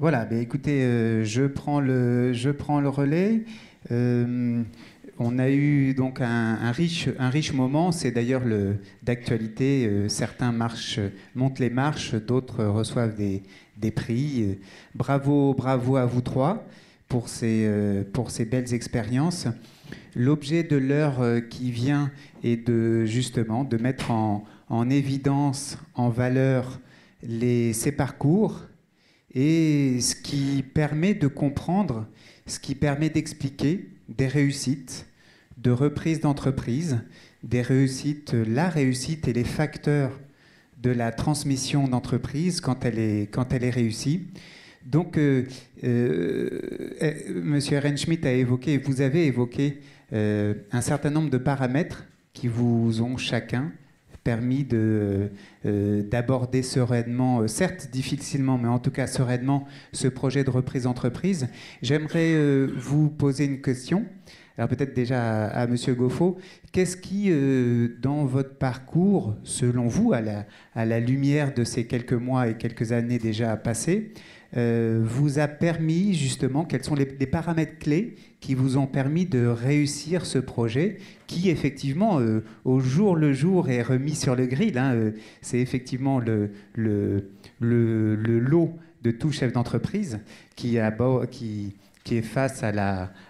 Voilà, ben écoutez, je prends le relais. On a eu donc un riche moment. C'est d'ailleurs d'actualité. Certains montent les marches, d'autres reçoivent des prix. Bravo, bravo à vous trois pour ces belles expériences. L'objet de l'heure qui vient est justement de mettre en évidence, en valeur ces parcours et ce qui permet de comprendre, ce qui permet d'expliquer des réussites, de reprise d'entreprise, la réussite et les facteurs de la transmission d'entreprise quand elle est réussie. Donc, Monsieur Ehrenschmidt vous avez évoqué un certain nombre de paramètres qui vous ont chacun permis d'aborder sereinement, certes difficilement, mais en tout cas sereinement, ce projet de reprise d'entreprise. J'aimerais vous poser une question. Alors peut-être déjà à Monsieur Goffaux, qu'est-ce qui, dans votre parcours, selon vous, à la lumière de ces quelques mois et quelques années déjà passées, vous a permis justement, quels sont les paramètres clés qui vous ont permis de réussir ce projet qui effectivement au jour le jour est remis sur le grill, hein, c'est effectivement le lot de tout chef d'entreprise qui est face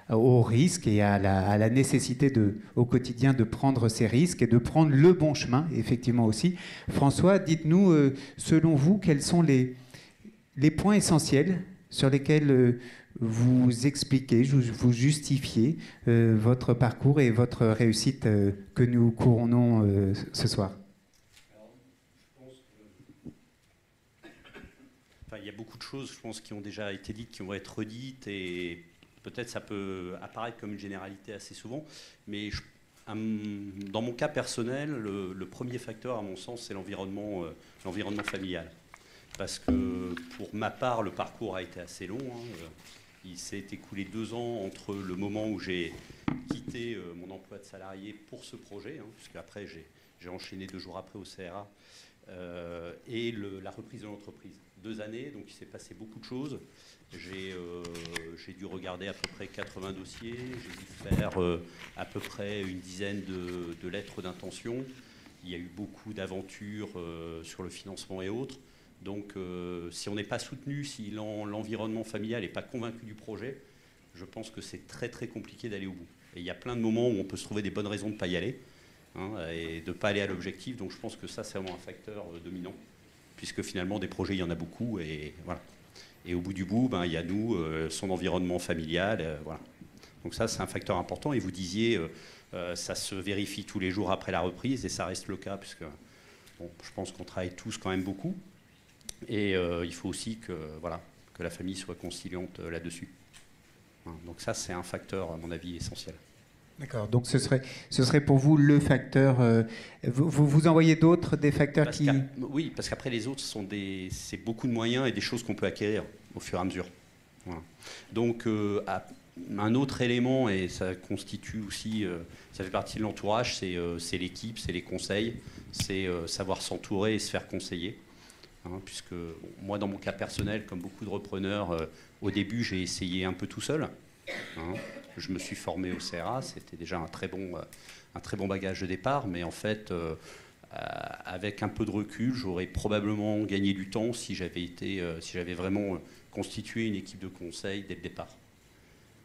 au risque et à la nécessité au quotidien de prendre ces risques et de prendre le bon chemin, effectivement aussi. François, dites-nous, selon vous, quels sont les points essentiels sur lesquels vous expliquez, vous justifiez votre parcours et votre réussite que nous couronnons ce soir. Il y a beaucoup de choses, je pense, qui ont déjà été dites, qui vont être redites, et peut-être ça peut apparaître comme une généralité assez souvent, mais dans mon cas personnel, le premier facteur, à mon sens, c'est l'environnement familial. Parce que pour ma part, le parcours a été assez long. Il s'est écoulé 2 ans entre le moment où j'ai quitté mon emploi de salarié pour ce projet, puisque après j'ai enchaîné 2 jours après au CRA, et la reprise de l'entreprise. 2 années, donc il s'est passé beaucoup de choses. J'ai dû regarder à peu près 80 dossiers, j'ai dû faire à peu près une dizaine de lettres d'intention. Il y a eu beaucoup d'aventures sur le financement et autres. Donc si on n'est pas soutenu, si l'environnement familial n'est pas convaincu du projet, je pense que c'est très très compliqué d'aller au bout. Et il y a plein de moments où on peut se trouver des bonnes raisons de ne pas y aller, et de ne pas aller à l'objectif. Donc je pense que ça, c'est vraiment un facteur dominant, puisque finalement des projets, il y en a beaucoup, et voilà. Et au bout du bout, il y a nous, son environnement familial, voilà. Donc ça, c'est un facteur important. Et vous disiez, ça se vérifie tous les jours après la reprise, et ça reste le cas, puisque je pense qu'on travaille tous quand même beaucoup. Et il faut aussi que la famille soit conciliante là-dessus. Donc ça, c'est un facteur, à mon avis, essentiel. D'accord, donc ce serait pour vous le facteur... vous en voyez d'autres, des facteurs Oui, parce qu'après les autres, c'est beaucoup de moyens et des choses qu'on peut acquérir au fur et à mesure. Voilà. Donc un autre élément, et ça constitue aussi, ça fait partie de l'entourage, c'est l'équipe, c'est les conseils, c'est savoir s'entourer et se faire conseiller. Puisque moi, dans mon cas personnel, comme beaucoup de repreneurs, au début, j'ai essayé un peu tout seul. Je me suis formé au CRA, c'était déjà un très bon bagage de départ, mais en fait, avec un peu de recul, j'aurais probablement gagné du temps si j'avais vraiment constitué une équipe de conseil dès le départ.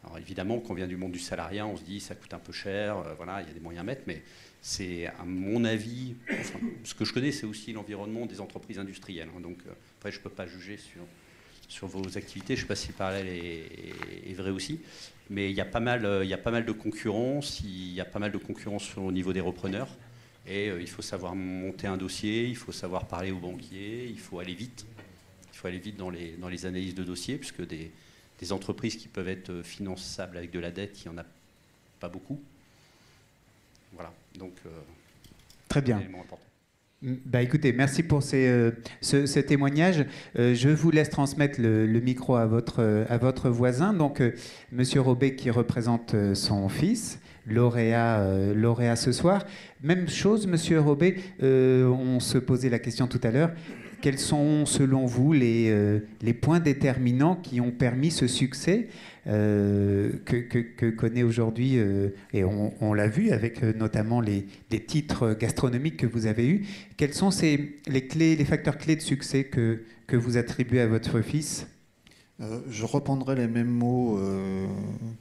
Alors évidemment, quand on vient du monde du salariat, on se dit ça coûte un peu cher, voilà, il y a des moyens à mettre, mais c'est, à mon avis, ce que je connais, c'est aussi l'environnement des entreprises industrielles. Donc après, je ne peux pas juger sur vos activités, je ne sais pas si le parallèle est vrai aussi, mais il y a pas mal de concurrence, au niveau des repreneurs, et il faut savoir monter un dossier, il faut savoir parler aux banquiers, il faut aller vite. Il faut aller vite dans les analyses de dossiers, puisque des entreprises qui peuvent être finançables avec de la dette, il n'y en a pas beaucoup. Voilà, donc très bien. Écoutez, merci pour ce témoignage. Je vous laisse transmettre le micro à votre voisin. Donc, Monsieur Robet qui représente son fils, lauréat ce soir. Même chose, Monsieur Robet, on se posait la question tout à l'heure. quels sont, selon vous, les points déterminants qui ont permis ce succès que connaît aujourd'hui, et on l'a vu avec notamment les titres gastronomiques que vous avez eus. Quels sont les facteurs clés de succès que vous attribuez à votre fils ? Je reprendrai les mêmes mots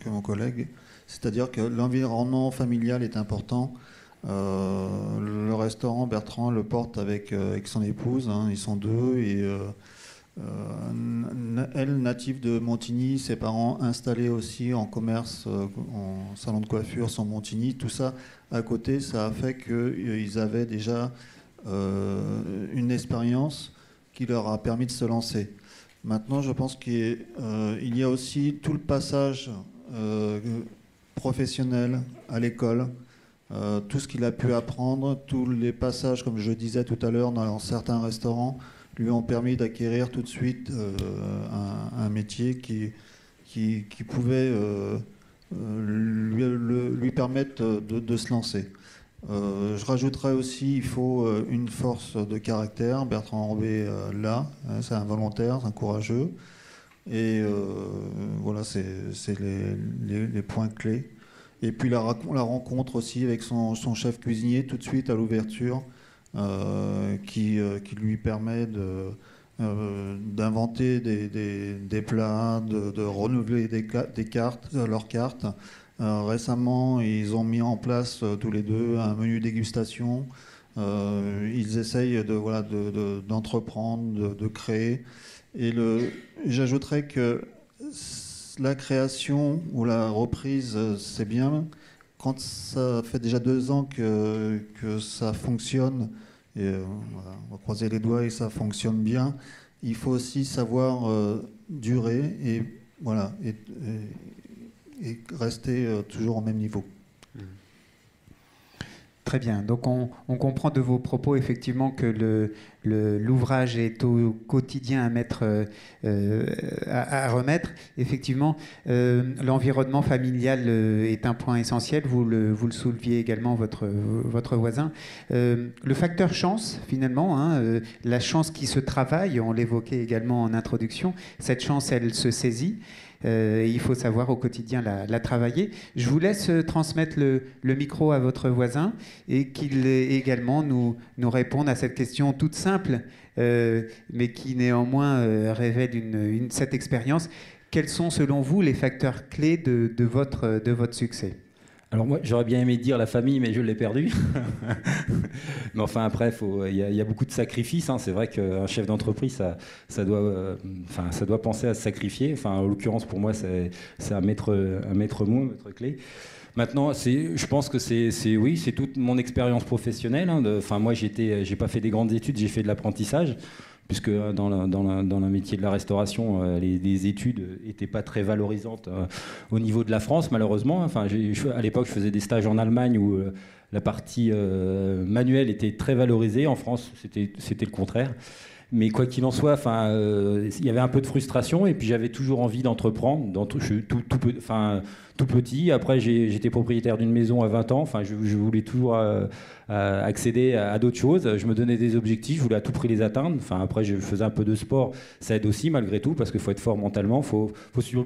que mon collègue, c'est-à-dire que l'environnement familial est important. Le restaurant, Bertrand le porte avec son épouse, hein, ils sont deux, et elle, native de Montigny, ses parents installés aussi en commerce, en salon de coiffure sur Montigny, tout ça à côté, ça a fait qu'ils avaient déjà une expérience qui leur a permis de se lancer. Maintenant, je pense qu'il y a aussi tout le passage professionnel à l'école, tout ce qu'il a pu apprendre, tous les passages, comme je disais tout à l'heure, dans certains restaurants, lui ont permis d'acquérir tout de suite un métier qui pouvait lui permettre de se lancer. Je rajouterais aussi, il faut une force de caractère. Bertrand Robé l'a, c'est un volontaire, c'est un courageux. Et voilà, c'est les points clés. Et puis la rencontre aussi avec son chef cuisinier tout de suite à l'ouverture, qui lui permet d'inventer des plats, de renouveler leurs cartes. Récemment, ils ont mis en place tous les deux un menu dégustation. Ils essayent d'entreprendre, de créer. Et j'ajouterais que la création ou la reprise, c'est bien. Quand ça fait déjà 2 ans que ça fonctionne, et voilà, on va croiser les doigts et ça fonctionne bien, il faut aussi savoir durer et rester toujours au même niveau. Très bien. Donc on comprend de vos propos effectivement que l'ouvrage est au quotidien à mettre, à remettre. Effectivement, l'environnement familial est un point essentiel. Vous le souleviez également, votre voisin. Le facteur chance, finalement, hein, la chance qui se travaille, on l'évoquait également en introduction, cette chance, elle se saisit. Il faut savoir au quotidien la travailler. Je vous laisse transmettre le micro à votre voisin et qu'il également nous réponde à cette question toute simple, mais qui néanmoins révèle cette expérience. Quels sont selon vous les facteurs clés de votre succès ? Alors moi, j'aurais bien aimé dire la famille, mais je l'ai perdu. Mais enfin, après, il y a beaucoup de sacrifices. Hein. C'est vrai qu'un chef d'entreprise, ça doit penser à se sacrifier. Enfin, en l'occurrence, pour moi, c'est un maître mot, un maître clé. Maintenant, je pense que c'est toute mon expérience professionnelle. Hein. Moi, j'ai pas fait des grandes études, j'ai fait de l'apprentissage. Puisque dans le métier de la restauration, les études n'étaient pas très valorisantes au niveau de la France, malheureusement. Enfin, à l'époque, je faisais des stages en Allemagne où la partie manuelle était très valorisée. En France, c'était le contraire. Mais quoi qu'il en soit, il y avait un peu de frustration et puis j'avais toujours envie d'entreprendre, tout petit. Après, j'étais propriétaire d'une maison à 20 ans. Enfin, je voulais toujours accéder à d'autres choses. Je me donnais des objectifs, je voulais à tout prix les atteindre. Enfin, après, je faisais un peu de sport. Ça aide aussi, malgré tout, parce qu'il faut être fort mentalement. Il faut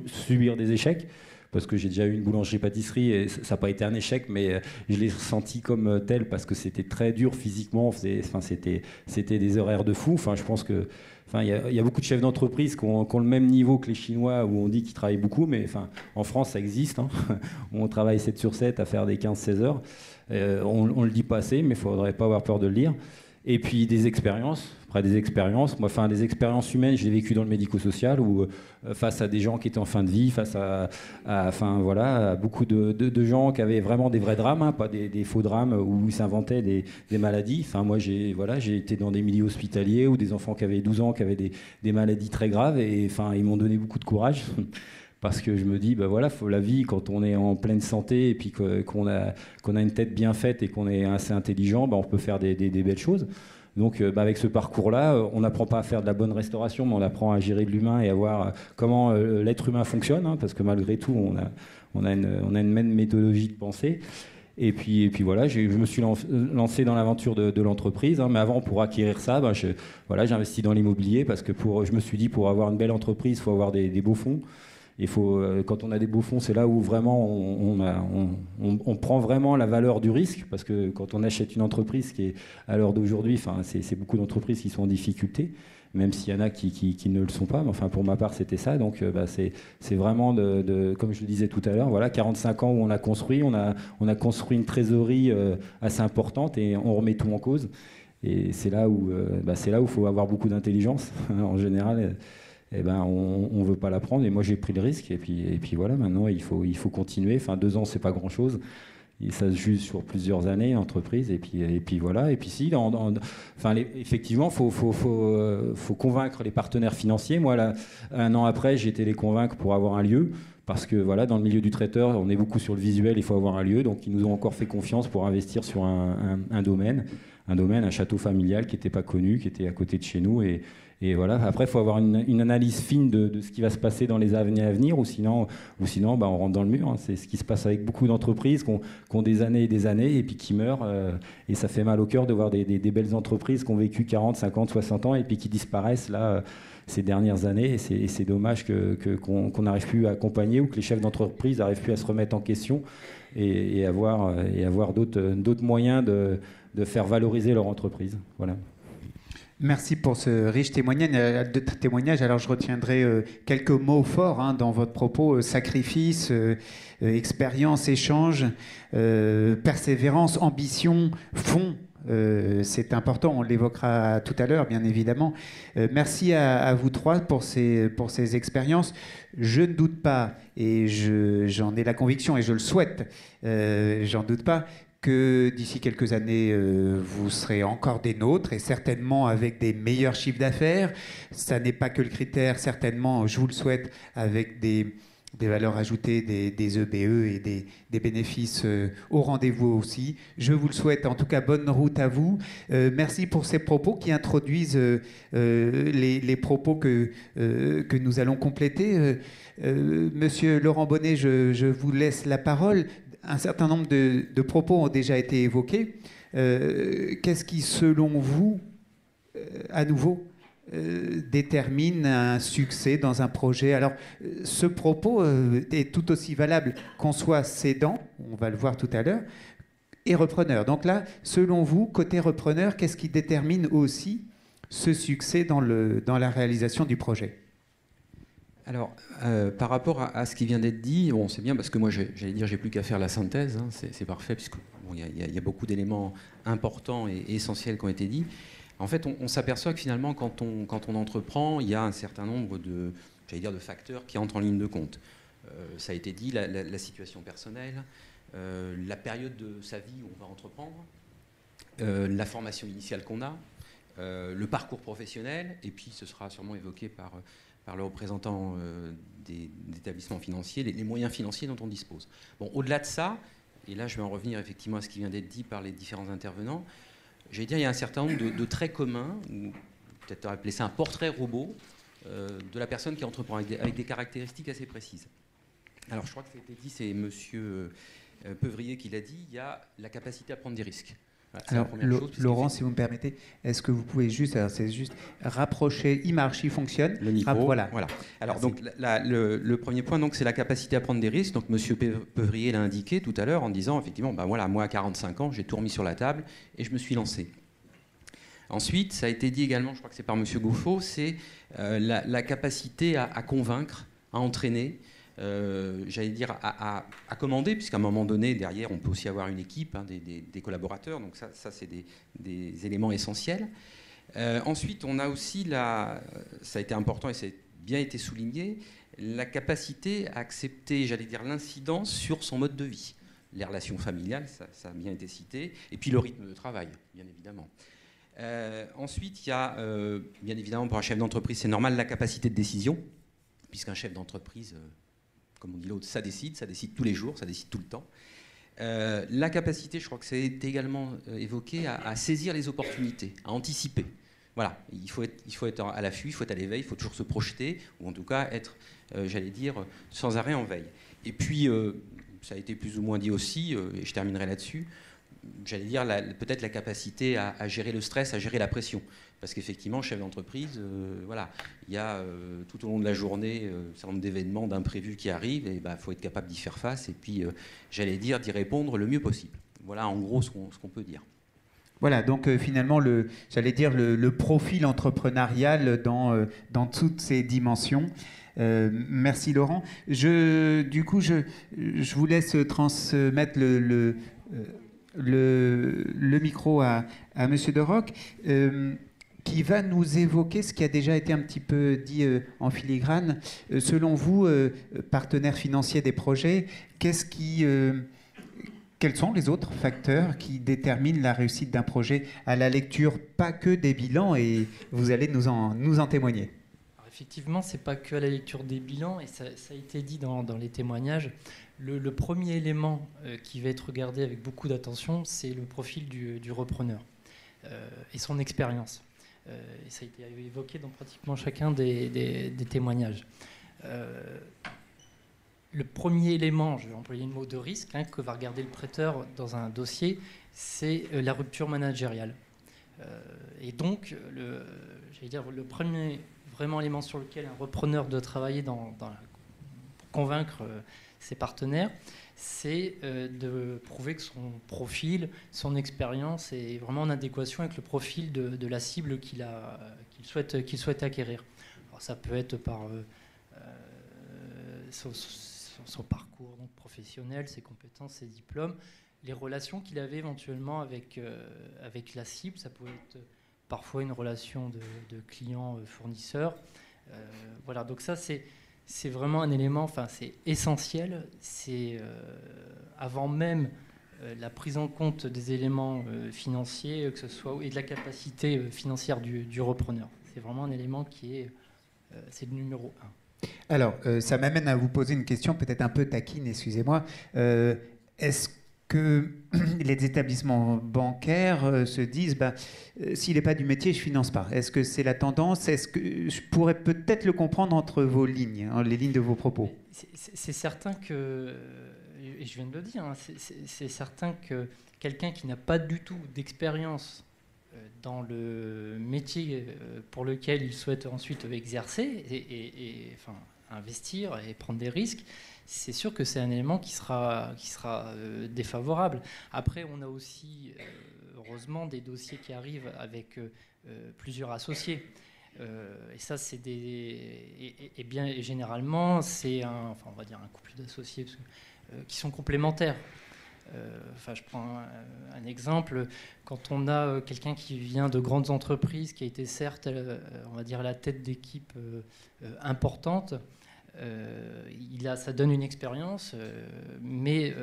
subir des échecs. Parce que j'ai déjà eu une boulangerie-pâtisserie et ça n'a pas été un échec, mais je l'ai ressenti comme tel parce que c'était très dur physiquement. C'était des horaires de fou. Enfin, je pense que il y a beaucoup de chefs d'entreprise qui ont le même niveau que les Chinois où on dit qu'ils travaillent beaucoup, mais en France, ça existe. Hein. On travaille 7 sur 7 à faire des 15-16 heures. On ne le dit pas assez, mais il ne faudrait pas avoir peur de le dire. Et puis des expériences. Après des expériences, des expériences humaines, je l'ai vécu dans le médico-social où face à des gens qui étaient en fin de vie, face à beaucoup de gens qui avaient vraiment des vrais drames, hein, pas des faux drames où ils s'inventaient des maladies. Enfin, moi, j'ai été dans des milieux hospitaliers où des enfants qui avaient 12 ans, qui avaient des maladies très graves et ils m'ont donné beaucoup de courage. Parce que je me dis, faut la vie, quand on est en pleine santé et puis qu'on a une tête bien faite et qu'on est assez intelligent, on peut faire des belles choses. Donc avec ce parcours-là, on n'apprend pas à faire de la bonne restauration, mais on apprend à gérer de l'humain et à voir comment l'être humain fonctionne, hein, parce que malgré tout, on a une même méthodologie de pensée. Et puis voilà, je me suis lancé dans l'aventure de l'entreprise. Mais avant, pour acquérir ça, j'ai investi dans l'immobilier parce que je me suis dit, pour avoir une belle entreprise, il faut avoir des beaux fonds. Quand on a des beaux fonds, c'est là où vraiment on prend vraiment la valeur du risque. Parce que quand on achète une entreprise qui est à l'heure d'aujourd'hui, c'est beaucoup d'entreprises qui sont en difficulté, même s'il y en a qui ne le sont pas. Mais enfin, pour ma part, c'était ça. Donc, c'est vraiment, comme je le disais tout à l'heure, voilà, 45 ans où on a construit. On a construit une trésorerie assez importante et on remet tout en cause. Et c'est là où il faut avoir beaucoup d'intelligence. En général, on ne veut pas la prendre. Et moi, j'ai pris le risque. Et puis voilà, maintenant, il faut continuer. 2 ans, c'est pas grand-chose. Et ça se juge sur plusieurs années, l'entreprise, et puis voilà. Et puis si, effectivement, faut convaincre les partenaires financiers. Moi, là, 1 an après, j'ai été les convaincre pour avoir un lieu, parce que voilà, dans le milieu du traiteur, on est beaucoup sur le visuel, il faut avoir un lieu. Donc, ils nous ont encore fait confiance pour investir sur un domaine, un château familial qui n'était pas connu, qui était à côté de chez nous. Et voilà. Après, il faut avoir une analyse fine de ce qui va se passer dans les années à venir, ou sinon on rentre dans le mur. C'est ce qui se passe avec beaucoup d'entreprises qui ont des années et des années et puis qui meurent. Et ça fait mal au cœur de voir des belles entreprises qui ont vécu 40, 50, 60 ans et puis qui disparaissent là ces dernières années. Et c'est dommage qu'on n'arrive plus à accompagner, ou que les chefs d'entreprise n'arrivent plus à se remettre en question et avoir d'autres moyens de faire valoriser leur entreprise. Voilà. Merci pour ce riche témoignage. Alors, je retiendrai quelques mots forts dans votre propos. Sacrifice, expérience, échange, persévérance, ambition, fond. C'est important, on l'évoquera tout à l'heure, bien évidemment. Merci à vous trois pour ces expériences. Je ne doute pas, et j'en ai la conviction, et je le souhaite, j'en doute pas, que d'ici quelques années, vous serez encore des nôtres, et certainement avec des meilleurs chiffres d'affaires. Ça n'est pas que le critère, certainement, je vous le souhaite, avec des valeurs ajoutées, des EBE et des bénéfices au rendez-vous aussi. Je vous le souhaite, en tout cas, bonne route à vous. Merci pour ces propos qui introduisent les propos que nous allons compléter. Monsieur Laurent Bonnet, je vous laisse la parole. Un certain nombre de propos ont déjà été évoqués. Qu'est-ce qui, selon vous, à nouveau, détermine un succès dans un projet? Alors, ce propos est tout aussi valable qu'on soit cédant, on va le voir tout à l'heure, et repreneur. Donc là, selon vous, côté repreneur, qu'est-ce qui détermine aussi ce succès dans la réalisation du projet? Alors, par rapport à ce qui vient d'être dit, bon, c'est bien parce que moi, j'allais dire, j'ai plus qu'à faire la synthèse, c'est parfait, puisque bon, y a beaucoup d'éléments importants et essentiels qui ont été dits. En fait, on s'aperçoit que finalement, quand on entreprend, il y a un certain nombre de facteurs qui entrent en ligne de compte. Ça a été dit, la situation personnelle, la période de sa vie où on va entreprendre, la formation initiale qu'on a, le parcours professionnel, et puis ce sera sûrement évoqué par le représentant des établissements financiers, les moyens financiers dont on dispose. Bon, au-delà de ça, et là je vais en revenir effectivement à ce qui vient d'être dit par les différents intervenants, j'allais dire il y a un certain nombre de traits communs, ou peut-être appeler ça un portrait robot, de la personne qui entreprend, avec des caractéristiques assez précises. Alors je crois que ça a été dit, c'est M. Peuvrier qui l'a dit, il y a la capacité à prendre des risques. Voilà, alors, Laurent, si vous me permettez, est-ce que vous pouvez juste rapprocher, il marche, il fonctionne. Le micro, voilà. Alors, donc, le premier point, donc, c'est la capacité à prendre des risques. Donc, M. Peuvrier l'a indiqué tout à l'heure en disant, effectivement, voilà, moi, à 45 ans, j'ai tout remis sur la table et je me suis lancé. Ensuite, ça a été dit également, je crois que c'est par M. Gauffot, c'est la capacité à convaincre, à entraîner, j'allais dire à commander, puisqu'à un moment donné, derrière, on peut aussi avoir une équipe, des collaborateurs, donc ça c'est des éléments essentiels. Ensuite, on a aussi, ça a été important et ça a bien été souligné, la capacité à accepter, j'allais dire, l'incidence sur son mode de vie. Les relations familiales, ça a bien été cité, et puis le rythme de travail, bien évidemment. Ensuite, il y a, bien évidemment, pour un chef d'entreprise, c'est normal, la capacité de décision, puisqu'un chef d'entreprise... comme on dit l'autre, ça décide tous les jours, ça décide tout le temps. La capacité, je crois que ça a été également évoqué, à saisir les opportunités, à anticiper. Voilà, il faut être à l'affût, il faut être à l'éveil, il faut toujours se projeter, ou en tout cas être, j'allais dire, sans arrêt en veille. Et puis, ça a été plus ou moins dit aussi, et je terminerai là-dessus, j'allais dire peut-être la capacité à gérer le stress, à gérer la pression. Parce qu'effectivement, chef d'entreprise, voilà, il y a tout au long de la journée un certain nombre d'événements, d'imprévus qui arrivent, et il faut être capable d'y faire face, et puis j'allais dire d'y répondre le mieux possible. Voilà en gros ce qu'on peut dire. Voilà, donc finalement, j'allais dire le profil entrepreneurial dans toutes ces dimensions. Merci Laurent. Du coup, je vous laisse transmettre le micro à Monsieur Deroc, qui va nous évoquer ce qui a déjà été un petit peu dit en filigrane. Selon vous, partenaire financier des projets, quels sont les autres facteurs qui déterminent la réussite d'un projet à la lecture, pas que des bilans, et vous allez nous en témoigner. Alors effectivement, ce n'est pas que à la lecture des bilans, et ça a été dit dans les témoignages. Le premier élément qui va être regardé avec beaucoup d'attention, c'est le profil du repreneur et son expérience. Et ça a été évoqué dans pratiquement chacun des témoignages. Le premier élément, je vais employer le mot de risque, que va regarder le prêteur dans un dossier, c'est la rupture managériale. Et donc, le premier vraiment élément sur lequel un repreneur doit travailler pour convaincre ses partenaires, c'est de prouver que son profil, son expérience est vraiment en adéquation avec le profil de la cible qu'il souhaite acquérir. Alors, ça peut être par son parcours donc professionnel, ses compétences, ses diplômes, les relations qu'il avait éventuellement avec la cible. Ça peut être parfois une relation de client-fournisseur. Voilà, donc ça c'est vraiment un élément, c'est essentiel. C'est avant même la prise en compte des éléments financiers, que ce soit, et de la capacité financière du repreneur. C'est vraiment un élément c'est le numéro 1. Alors, ça m'amène à vous poser une question peut-être un peu taquine, excusez-moi. Est-ce que les établissements bancaires se disent s'il n'est pas du métier, je ne finance pas? Est-ce que c'est la tendance? Est-ce que je pourrais peut-être le comprendre entre vos lignes, les lignes de vos propos? C'est certain que, et je viens de le dire, c'est certain que quelqu'un qui n'a pas du tout d'expérience dans le métier pour lequel il souhaite ensuite exercer et investir et prendre des risques, c'est sûr que c'est un élément qui sera défavorable. Après, on a aussi, heureusement, des dossiers qui arrivent avec plusieurs associés. Et ça, c'est et généralement, c'est on va dire un couple d'associés qui sont complémentaires. Je prends un exemple. Quand on a quelqu'un qui vient de grandes entreprises, qui a été certes, on va dire, à la tête d'équipe importante, ça donne une expérience, mais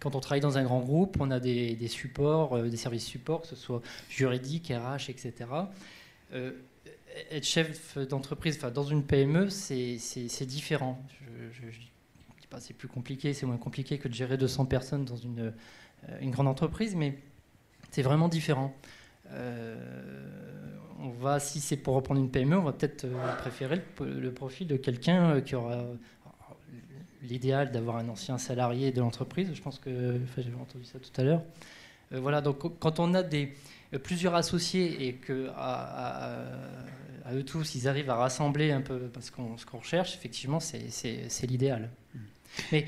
quand on travaille dans un grand groupe, on a des supports, des services supports, que ce soit juridique, RH, etc. Être chef d'entreprise, dans une PME, c'est différent. C'est plus compliqué, c'est moins compliqué que de gérer 200 personnes dans une grande entreprise, mais c'est vraiment différent. Si c'est pour reprendre une PME, on va peut-être préférer le profil de quelqu'un qui aura l'idéal d'avoir un ancien salarié de l'entreprise. Je pense que j'avais entendu ça tout à l'heure. Voilà, donc quand on a plusieurs associés et que à eux tous, ils arrivent à rassembler un peu ce qu'on recherche, effectivement, c'est l'idéal. Mais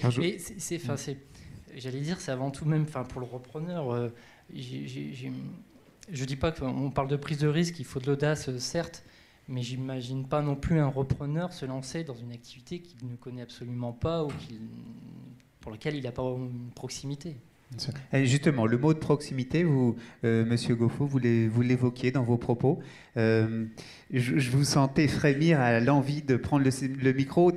j'allais dire, c'est avant tout même, pour le repreneur, je dis pas qu'on parle de prise de risque, il faut de l'audace, certes, mais j'imagine pas non plus un repreneur se lancer dans une activité qu'il ne connaît absolument pas ou pour laquelle il n'a pas une proximité. Et justement, le mot de proximité, Monsieur Goffaut, vous l'évoquiez dans vos propos. Je vous sentais frémir à l'envie de prendre le micro.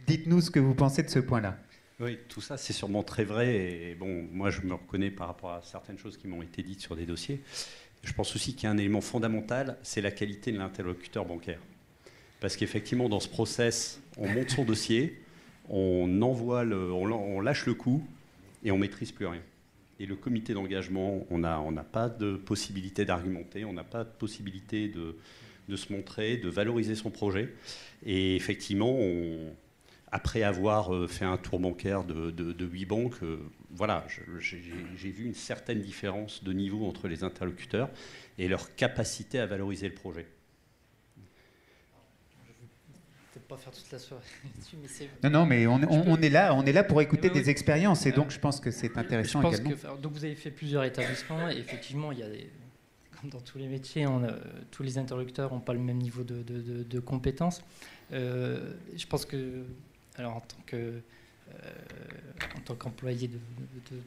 Dites-nous ce que vous pensez de ce point-là. Oui, tout ça, c'est sûrement très vrai. Et bon, moi, je me reconnais par rapport à certaines choses qui m'ont été dites sur des dossiers. Je pense aussi qu'il y a un élément fondamental, c'est la qualité de l'interlocuteur bancaire. Parce qu'effectivement, dans ce process, on monte son dossier, on lâche le coup et on ne maîtrise plus rien. Et le comité d'engagement, on n'a pas de possibilité d'argumenter, on n'a pas de possibilité de se montrer, de valoriser son projet. Et effectivement, après avoir fait un tour bancaire de 8 banques, voilà, j'ai vu une certaine différence de niveau entre les interlocuteurs et leur capacité à valoriser le projet. Pas faire toute la soirée dessus, mais c'est... Non, mais on est là pour écouter des expériences, et donc je pense que c'est intéressant également. Donc vous avez fait plusieurs établissements, et effectivement, il y a comme dans tous les métiers, tous les interlocuteurs n'ont pas le même niveau de compétences. Je pense que, alors en tant qu'employé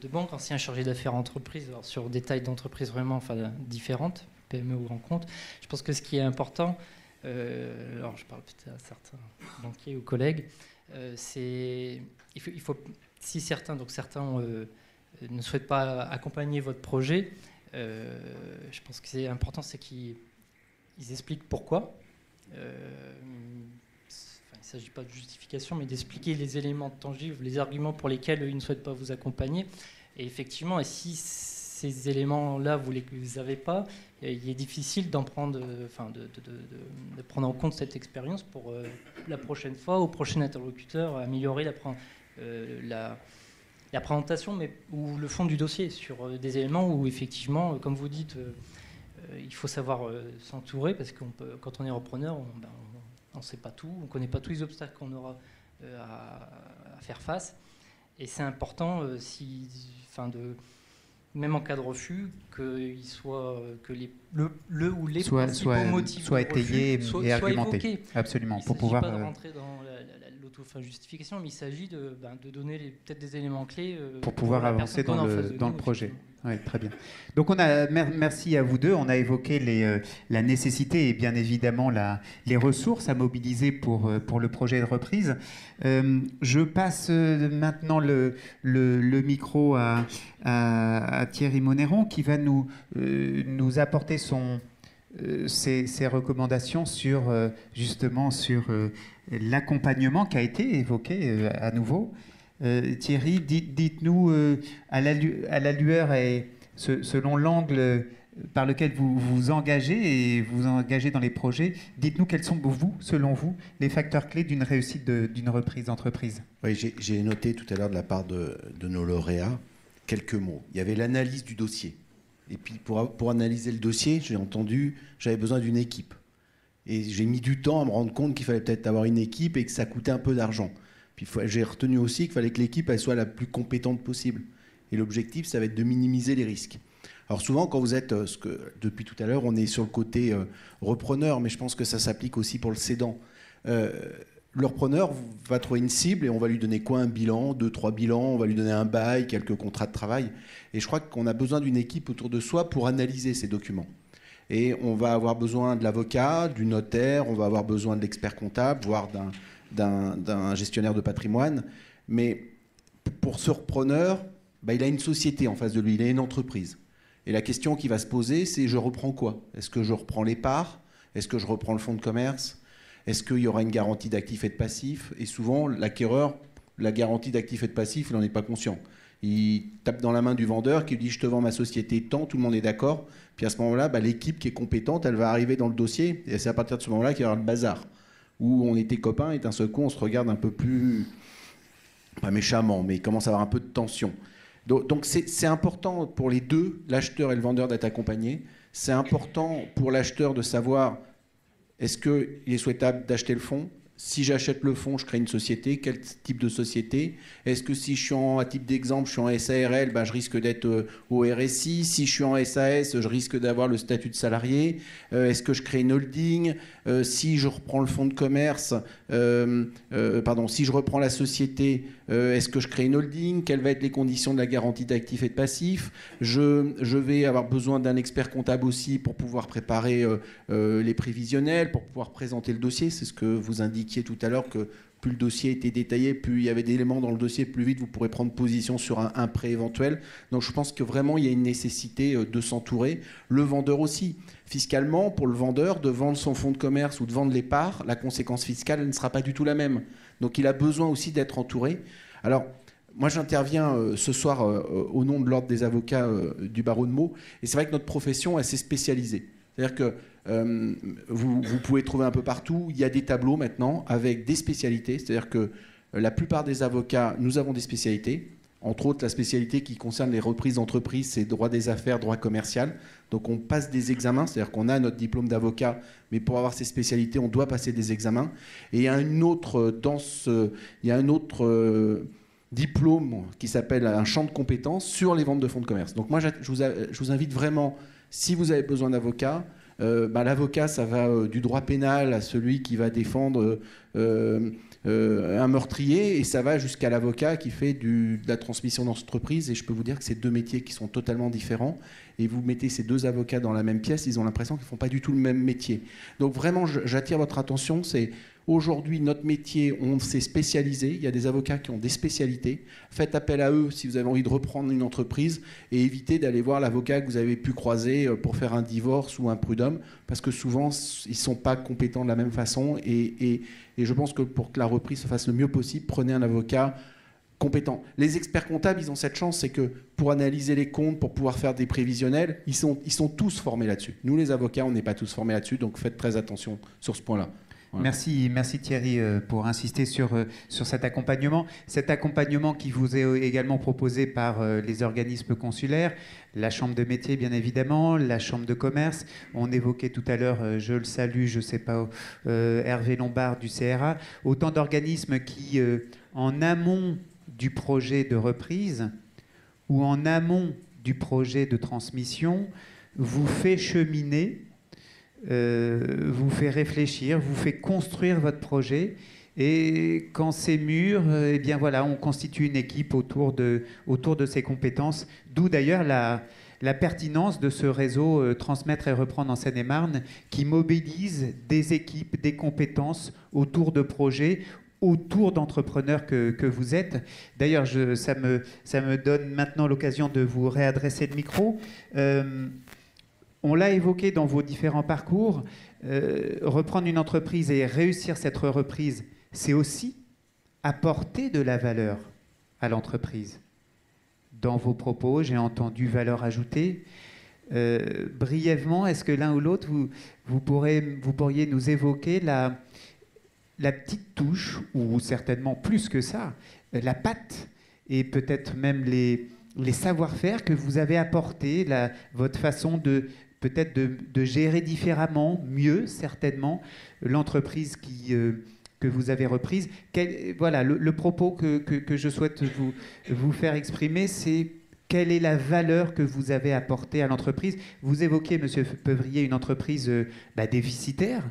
de banque, ancien chargé d'affaires entreprise, alors sur des tailles d'entreprise vraiment différentes, PME ou grand compte, je pense que ce qui est important, alors je parle peut-être à certains banquiers ou collègues, il faut si certains ne souhaitent pas accompagner votre projet, je pense que c'est important, c'est qu'ils expliquent pourquoi. Il ne s'agit pas de justification, mais d'expliquer les éléments tangibles, les arguments pour lesquels ils ne souhaitent pas vous accompagner. Et effectivement, si ces éléments-là, vous ne les avez pas, il est difficile de prendre en compte cette expérience pour la prochaine fois, au prochain interlocuteur, améliorer la présentation ou le fond du dossier sur des éléments où, effectivement, comme vous dites, il faut savoir s'entourer, parce que quand on est repreneur, on ne sait pas tout, on ne connaît pas tous les obstacles qu'on aura à faire face. Et c'est important, même en cas de refus, que le ou les principaux motifs soit étayé et argumenté. Évoqués. Absolument. Il ne s'agit pas de rentrer dans l'auto-justification, mais il s'agit de donner peut-être des éléments clés pour pouvoir avancer dans le projet. Oui, très bien. Donc merci à vous deux. On a évoqué la nécessité et bien évidemment les ressources à mobiliser pour le projet de reprise. Je passe maintenant le micro à Thierry Monneron, qui va nous apporter ses recommandations justement sur l'accompagnement qui a été évoqué à nouveau. Thierry, dites-nous, à la lueur et selon l'angle par lequel vous vous engagez et vous engagez dans les projets, dites-nous quels sont, selon vous, les facteurs clés d'une réussite d'une reprise d'entreprise. Oui, j'ai noté tout à l'heure de la part de nos lauréats quelques mots. Il y avait l'analyse du dossier. Et puis pour analyser le dossier, j'avais besoin d'une équipe. Et j'ai mis du temps à me rendre compte qu'il fallait peut-être avoir une équipe et que ça coûtait un peu d'argent. Puis j'ai retenu aussi qu'il fallait que l'équipe elle soit la plus compétente possible. Et l'objectif, ça va être de minimiser les risques. Alors souvent, quand vous êtes, depuis tout à l'heure, on est sur le côté repreneur, mais je pense que ça s'applique aussi pour le cédant. Le repreneur va trouver une cible et on va lui donner quoi? Un bilan, 2-3 bilans, on va lui donner un bail, quelques contrats de travail. Et je crois qu'on a besoin d'une équipe autour de soi pour analyser ces documents. Et on va avoir besoin de l'avocat, du notaire, on va avoir besoin de l'expert comptable, voire d'un gestionnaire de patrimoine. Mais pour ce repreneur, il a une société en face de lui, il a une entreprise. Et la question qui va se poser, c'est je reprends quoi? Est-ce que je reprends les parts? Est-ce que je reprends le fonds de commerce? Est-ce qu'il y aura une garantie d'actifs et de passifs? Et souvent, l'acquéreur, la garantie d'actifs et de passifs, il n'en est pas conscient. Il tape dans la main du vendeur qui lui dit « je te vends ma société tant », tout le monde est d'accord. Puis à ce moment-là, l'équipe qui est compétente, elle va arriver dans le dossier. Et c'est à partir de ce moment-là qu'il y aura le bazar. Où on était copains et d'un seul coup, on se regarde un peu plus, pas méchamment, mais il commence à avoir un peu de tension. Donc c'est important pour les deux, l'acheteur et le vendeur, d'être accompagnés. C'est important pour l'acheteur de savoir est-ce qu'il est souhaitable d'acheter le fonds? Si j'achète le fonds, je crée une société. Quel type de société? Est-ce que si je suis à titre d'exemple, je suis en SARL, je risque d'être au RSI. Si je suis en SAS, je risque d'avoir le statut de salarié. Est-ce que je crée une holding? Si je reprends le fonds de commerce, si je reprends la société, est-ce que je crée une holding? Quelles vont être les conditions de la garantie d'actifs et de passifs? Je vais avoir besoin d'un expert comptable aussi pour pouvoir préparer les prévisionnels, pour pouvoir présenter le dossier. C'est ce que vous indiquez tout à l'heure, que plus le dossier était détaillé, plus il y avait d'éléments dans le dossier, plus vite vous pourrez prendre position sur un prêt éventuel. Donc je pense que vraiment il y a une nécessité de s'entourer. Le vendeur aussi. Fiscalement, pour le vendeur, de vendre son fonds de commerce ou de vendre les parts, la conséquence fiscale ne sera pas du tout la même. Donc il a besoin aussi d'être entouré. Alors moi j'interviens ce soir au nom de l'Ordre des avocats du barreau de Meaux, et c'est vrai que notre profession elle s'est spécialisée. C'est-à-dire que vous pouvez trouver un peu partout, il y a des tableaux maintenant avec des spécialités, c'est-à-dire que La plupart des avocats, nous avons des spécialités. Entre autres, la spécialité qui concerne les reprises d'entreprise, c'est droit des affaires, droit commercial. Donc on passe des examens, c'est-à-dire qu'on a notre diplôme d'avocat, mais pour avoir ces spécialités, on doit passer des examens. Et il y a un autre diplôme qui s'appelle un champ de compétences sur les ventes de fonds de commerce. Donc moi, je vous invite vraiment, si vous avez besoin d'avocat, l'avocat, ça va du droit pénal à celui qui va défendre un meurtrier, et ça va jusqu'à l'avocat qui fait de la transmission d'entreprise. Et je peux vous dire que c'est deux métiers qui sont totalement différents. Et vous mettez ces deux avocats dans la même pièce, ils ont l'impression qu'ils ne font pas du tout le même métier. Donc vraiment, j'attire votre attention, c'est aujourd'hui notre métier, on s'est spécialisé. Il y a des avocats qui ont des spécialités. Faites appel à eux si vous avez envie de reprendre une entreprise, et évitez d'aller voir l'avocat que vous avez pu croiser pour faire un divorce ou un prud'homme, parce que souvent, ils ne sont pas compétents de la même façon. Et je pense que pour que la reprise se fasse le mieux possible, prenez un avocat compétents. Les experts comptables, ils ont cette chance, c'est que pour analyser les comptes, pour pouvoir faire des prévisionnels, ils sont tous formés là-dessus. Nous, les avocats, on n'est pas tous formés là-dessus, donc faites très attention sur ce point-là. Voilà. Merci Thierry pour insister sur cet accompagnement. Cet accompagnement qui vous est également proposé par les organismes consulaires, la Chambre de métier bien évidemment, la Chambre de commerce. On évoquait tout à l'heure, je le salue, je ne sais pas, Hervé Lombard du CRA. Autant d'organismes qui, en amont du projet de reprise ou en amont du projet de transmission, vous fait cheminer, vous fait réfléchir, vous fait construire votre projet. Et quand c'est mûr, eh bien voilà, on constitue une équipe autour de ces compétences. D'où d'ailleurs la pertinence de ce réseau Transmettre et Reprendre en Seine-et-Marne, qui mobilise des équipes, des compétences autour de projets, autour d'entrepreneurs que vous êtes. D'ailleurs, ça me donne maintenant l'occasion de vous réadresser le micro. On l'a évoqué dans vos différents parcours, reprendre une entreprise et réussir cette reprise, c'est aussi apporter de la valeur à l'entreprise. Dans vos propos, j'ai entendu valeur ajoutée. Brièvement, est-ce que l'un ou l'autre, vous pourriez nous évoquer la petite touche, ou certainement plus que ça, la patte, et peut-être même les savoir-faire que vous avez apportés, votre façon de gérer différemment, mieux certainement, l'entreprise que vous avez reprise. Voilà, le propos que je souhaite vous faire exprimer, c'est quelle est la valeur que vous avez apportée à l'entreprise. Vous évoquez, Monsieur Pevrier, une entreprise déficitaire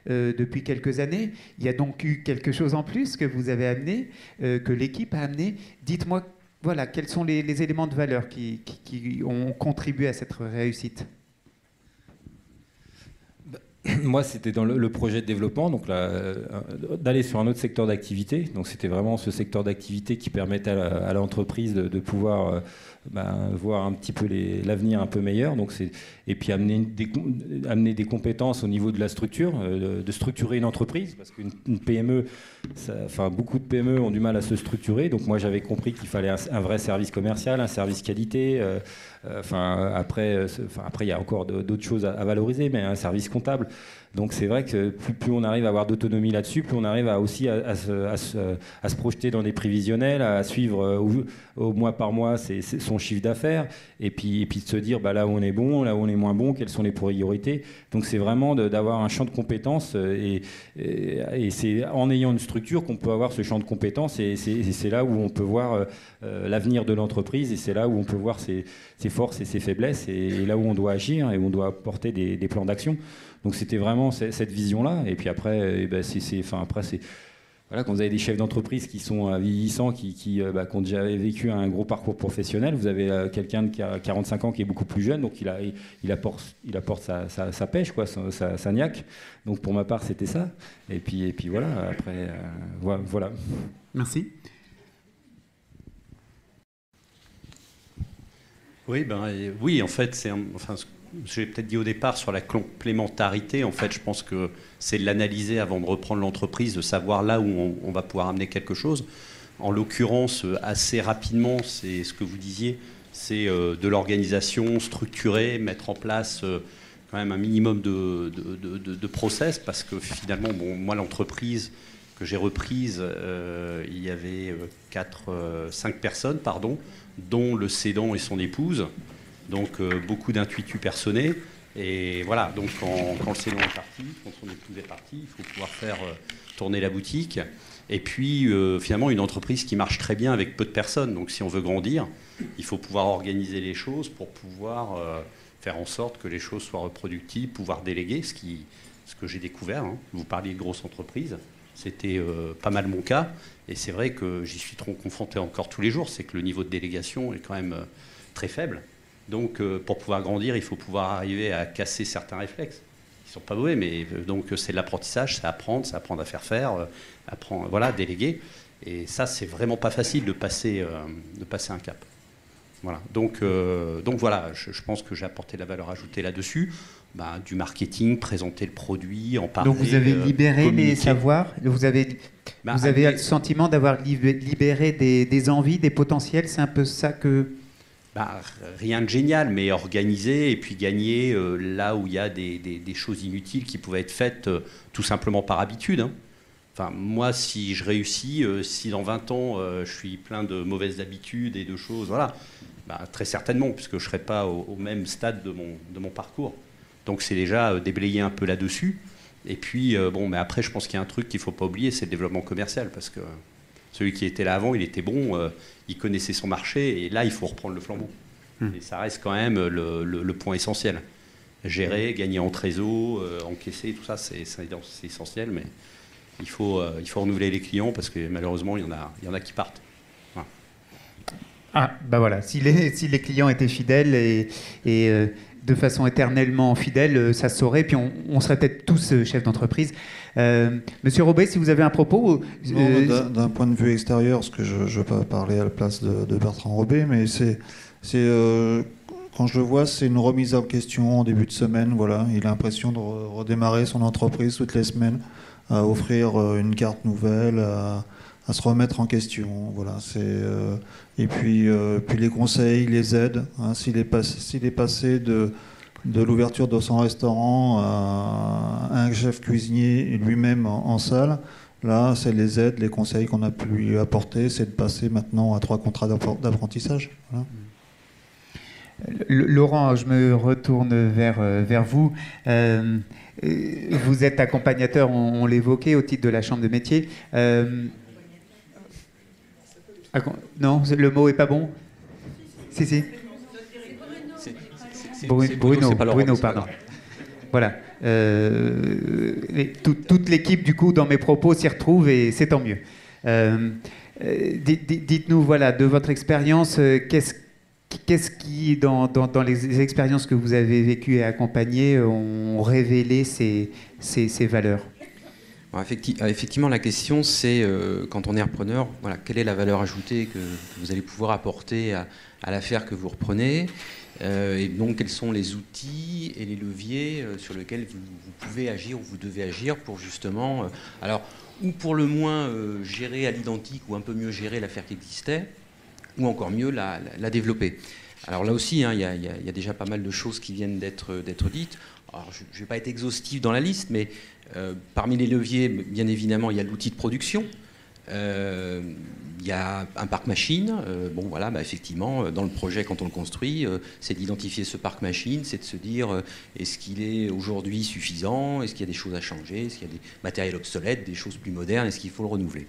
depuis quelques années. Il y a donc eu quelque chose en plus que vous avez amené, que l'équipe a amené. Dites-moi, voilà, quels sont les éléments de valeur qui ont contribué à cette réussite ? Moi, c'était dans le projet de développement, donc d'aller sur un autre secteur d'activité. Donc, c'était vraiment ce secteur d'activité qui permettait à l'entreprise de pouvoir voir un petit peu l'avenir un peu meilleur. Donc, et puis amener des compétences au niveau de la structure, de structurer une entreprise, parce qu'une PME, beaucoup de PME ont du mal à se structurer. Donc, moi, j'avais compris qu'il fallait un vrai service commercial, un service qualité. Après, il y a encore d'autres choses à valoriser, mais un service comptable. Donc c'est vrai que plus on arrive à avoir d'autonomie là-dessus, plus on arrive aussi à se projeter dans des prévisionnels, à suivre au mois par mois son chiffre d'affaires, et puis de se dire là où on est bon, là où on est moins bon, quelles sont les priorités. Donc c'est vraiment d'avoir un champ de compétences, et c'est en ayant une structure qu'on peut avoir ce champ de compétences, et c'est là où on peut voir l'avenir de l'entreprise, et c'est là où on peut voir ses forces et ses faiblesses, et là où on doit agir et où on doit apporter des plans d'action. Donc c'était vraiment cette vision-là. Et puis après, voilà, quand vous avez des chefs d'entreprise qui sont vieillissants, qui ont déjà vécu un gros parcours professionnel, vous avez quelqu'un qui a 45 ans qui est beaucoup plus jeune, donc il apporte sa pêche, quoi, sa niaque. Donc pour ma part, c'était ça. Et puis voilà, après, voilà. Merci. Oui, en fait, j'ai peut-être dit au départ sur la complémentarité. En fait, je pense que c'est de l'analyser avant de reprendre l'entreprise, de savoir là où on va pouvoir amener quelque chose. En l'occurrence, assez rapidement, c'est ce que vous disiez, c'est de l'organisation structurée, mettre en place quand même un minimum de process, parce que finalement, moi, l'entreprise, que j'ai reprise, il y avait 5 personnes, dont le cédant et son épouse. Donc beaucoup d'intuitus personnés. Et voilà, donc quand le cédant est parti, quand son épouse est partie, il faut pouvoir faire tourner la boutique. Et puis finalement une entreprise qui marche très bien avec peu de personnes. Donc si on veut grandir, il faut pouvoir organiser les choses pour pouvoir faire en sorte que les choses soient reproductibles, pouvoir déléguer, ce que j'ai découvert. Hein. Vous parliez de grosses entreprises, c'était pas mal mon cas. Et c'est vrai que j'y suis trop confronté encore tous les jours, c'est que le niveau de délégation est quand même très faible. Donc pour pouvoir grandir, il faut pouvoir arriver à casser certains réflexes. Ils ne sont pas mauvais, mais donc c'est de l'apprentissage, c'est apprendre à faire, voilà, déléguer. Et ça, c'est vraiment pas facile de passer un cap. Voilà. Donc voilà, je pense que j'ai apporté la valeur ajoutée là-dessus. Du marketing, présenter le produit, en parler. Donc vous avez libéré communiquer. les savoirs, vous avez le sentiment d'avoir libéré des envies, des potentiels, c'est un peu ça que... Rien de génial, mais organiser et puis gagner là où il y a des choses inutiles qui pouvaient être faites tout simplement par habitude. Hein. Enfin, moi, si je réussis, si dans 20 ans je suis plein de mauvaises habitudes et de choses, voilà, très certainement, puisque je ne serai pas au même stade de mon parcours. Donc c'est déjà déblayer un peu là-dessus. Et puis, mais après, je pense qu'il y a un truc qu'il ne faut pas oublier, c'est le développement commercial, parce que celui qui était là avant, il était bon, il connaissait son marché, et là, il faut reprendre le flambeau. Et ça reste quand même le point essentiel. Gérer, gagner en trésor, encaisser, tout ça, c'est essentiel, mais il faut renouveler les clients, parce que malheureusement, il y en a qui partent. Voilà. Voilà, si les clients étaient fidèles et de façon éternellement fidèle, ça se saurait, puis on serait peut-être tous chefs d'entreprise. Monsieur Robet, si vous avez un propos... D'un point de vue extérieur, parce que je ne veux pas parler à la place de Bertrand Robet, mais quand je le vois, c'est une remise en question en début de semaine. Voilà. Il a l'impression de redémarrer son entreprise toutes les semaines, à offrir une carte nouvelle, à se remettre en question. Voilà, et puis les conseils, les aides. Hein, s'il est passé de l'ouverture de son restaurant à un chef cuisinier lui-même en salle, là, c'est les aides, les conseils qu'on a pu lui apporter, c'est de passer maintenant à 3 contrats d'apprentissage. Voilà. Laurent, je me retourne vers vous. Vous êtes accompagnateur, on l'évoquait, au titre de la Chambre de métier. Non, le mot est pas bon. Si. Bruno, pardon. Voilà. Toute l'équipe, du coup, dans mes propos, s'y retrouve et c'est tant mieux. Dites-nous, voilà, de votre expérience, qu'est-ce qui, dans les expériences que vous avez vécues et accompagnées, ont révélé ces valeurs ? Effectivement, la question, c'est, quand on est repreneur, voilà, quelle est la valeur ajoutée que vous allez pouvoir apporter à l'affaire que vous reprenez, et donc quels sont les outils et les leviers sur lesquels vous pouvez agir ou vous devez agir pour justement, ou pour le moins gérer à l'identique ou un peu mieux gérer l'affaire qui existait, ou encore mieux la développer. Alors là aussi, il y a déjà pas mal de choses qui viennent d'être dites. Alors, je ne vais pas être exhaustif dans la liste, mais parmi les leviers, bien évidemment, il y a l'outil de production. Il y a un parc machine. Effectivement, dans le projet, quand on le construit, c'est d'identifier ce parc machine, c'est de se dire est-ce qu'il est aujourd'hui suffisant, est-ce qu'il y a des choses à changer, est-ce qu'il y a des matériels obsolètes, des choses plus modernes, est-ce qu'il faut le renouveler.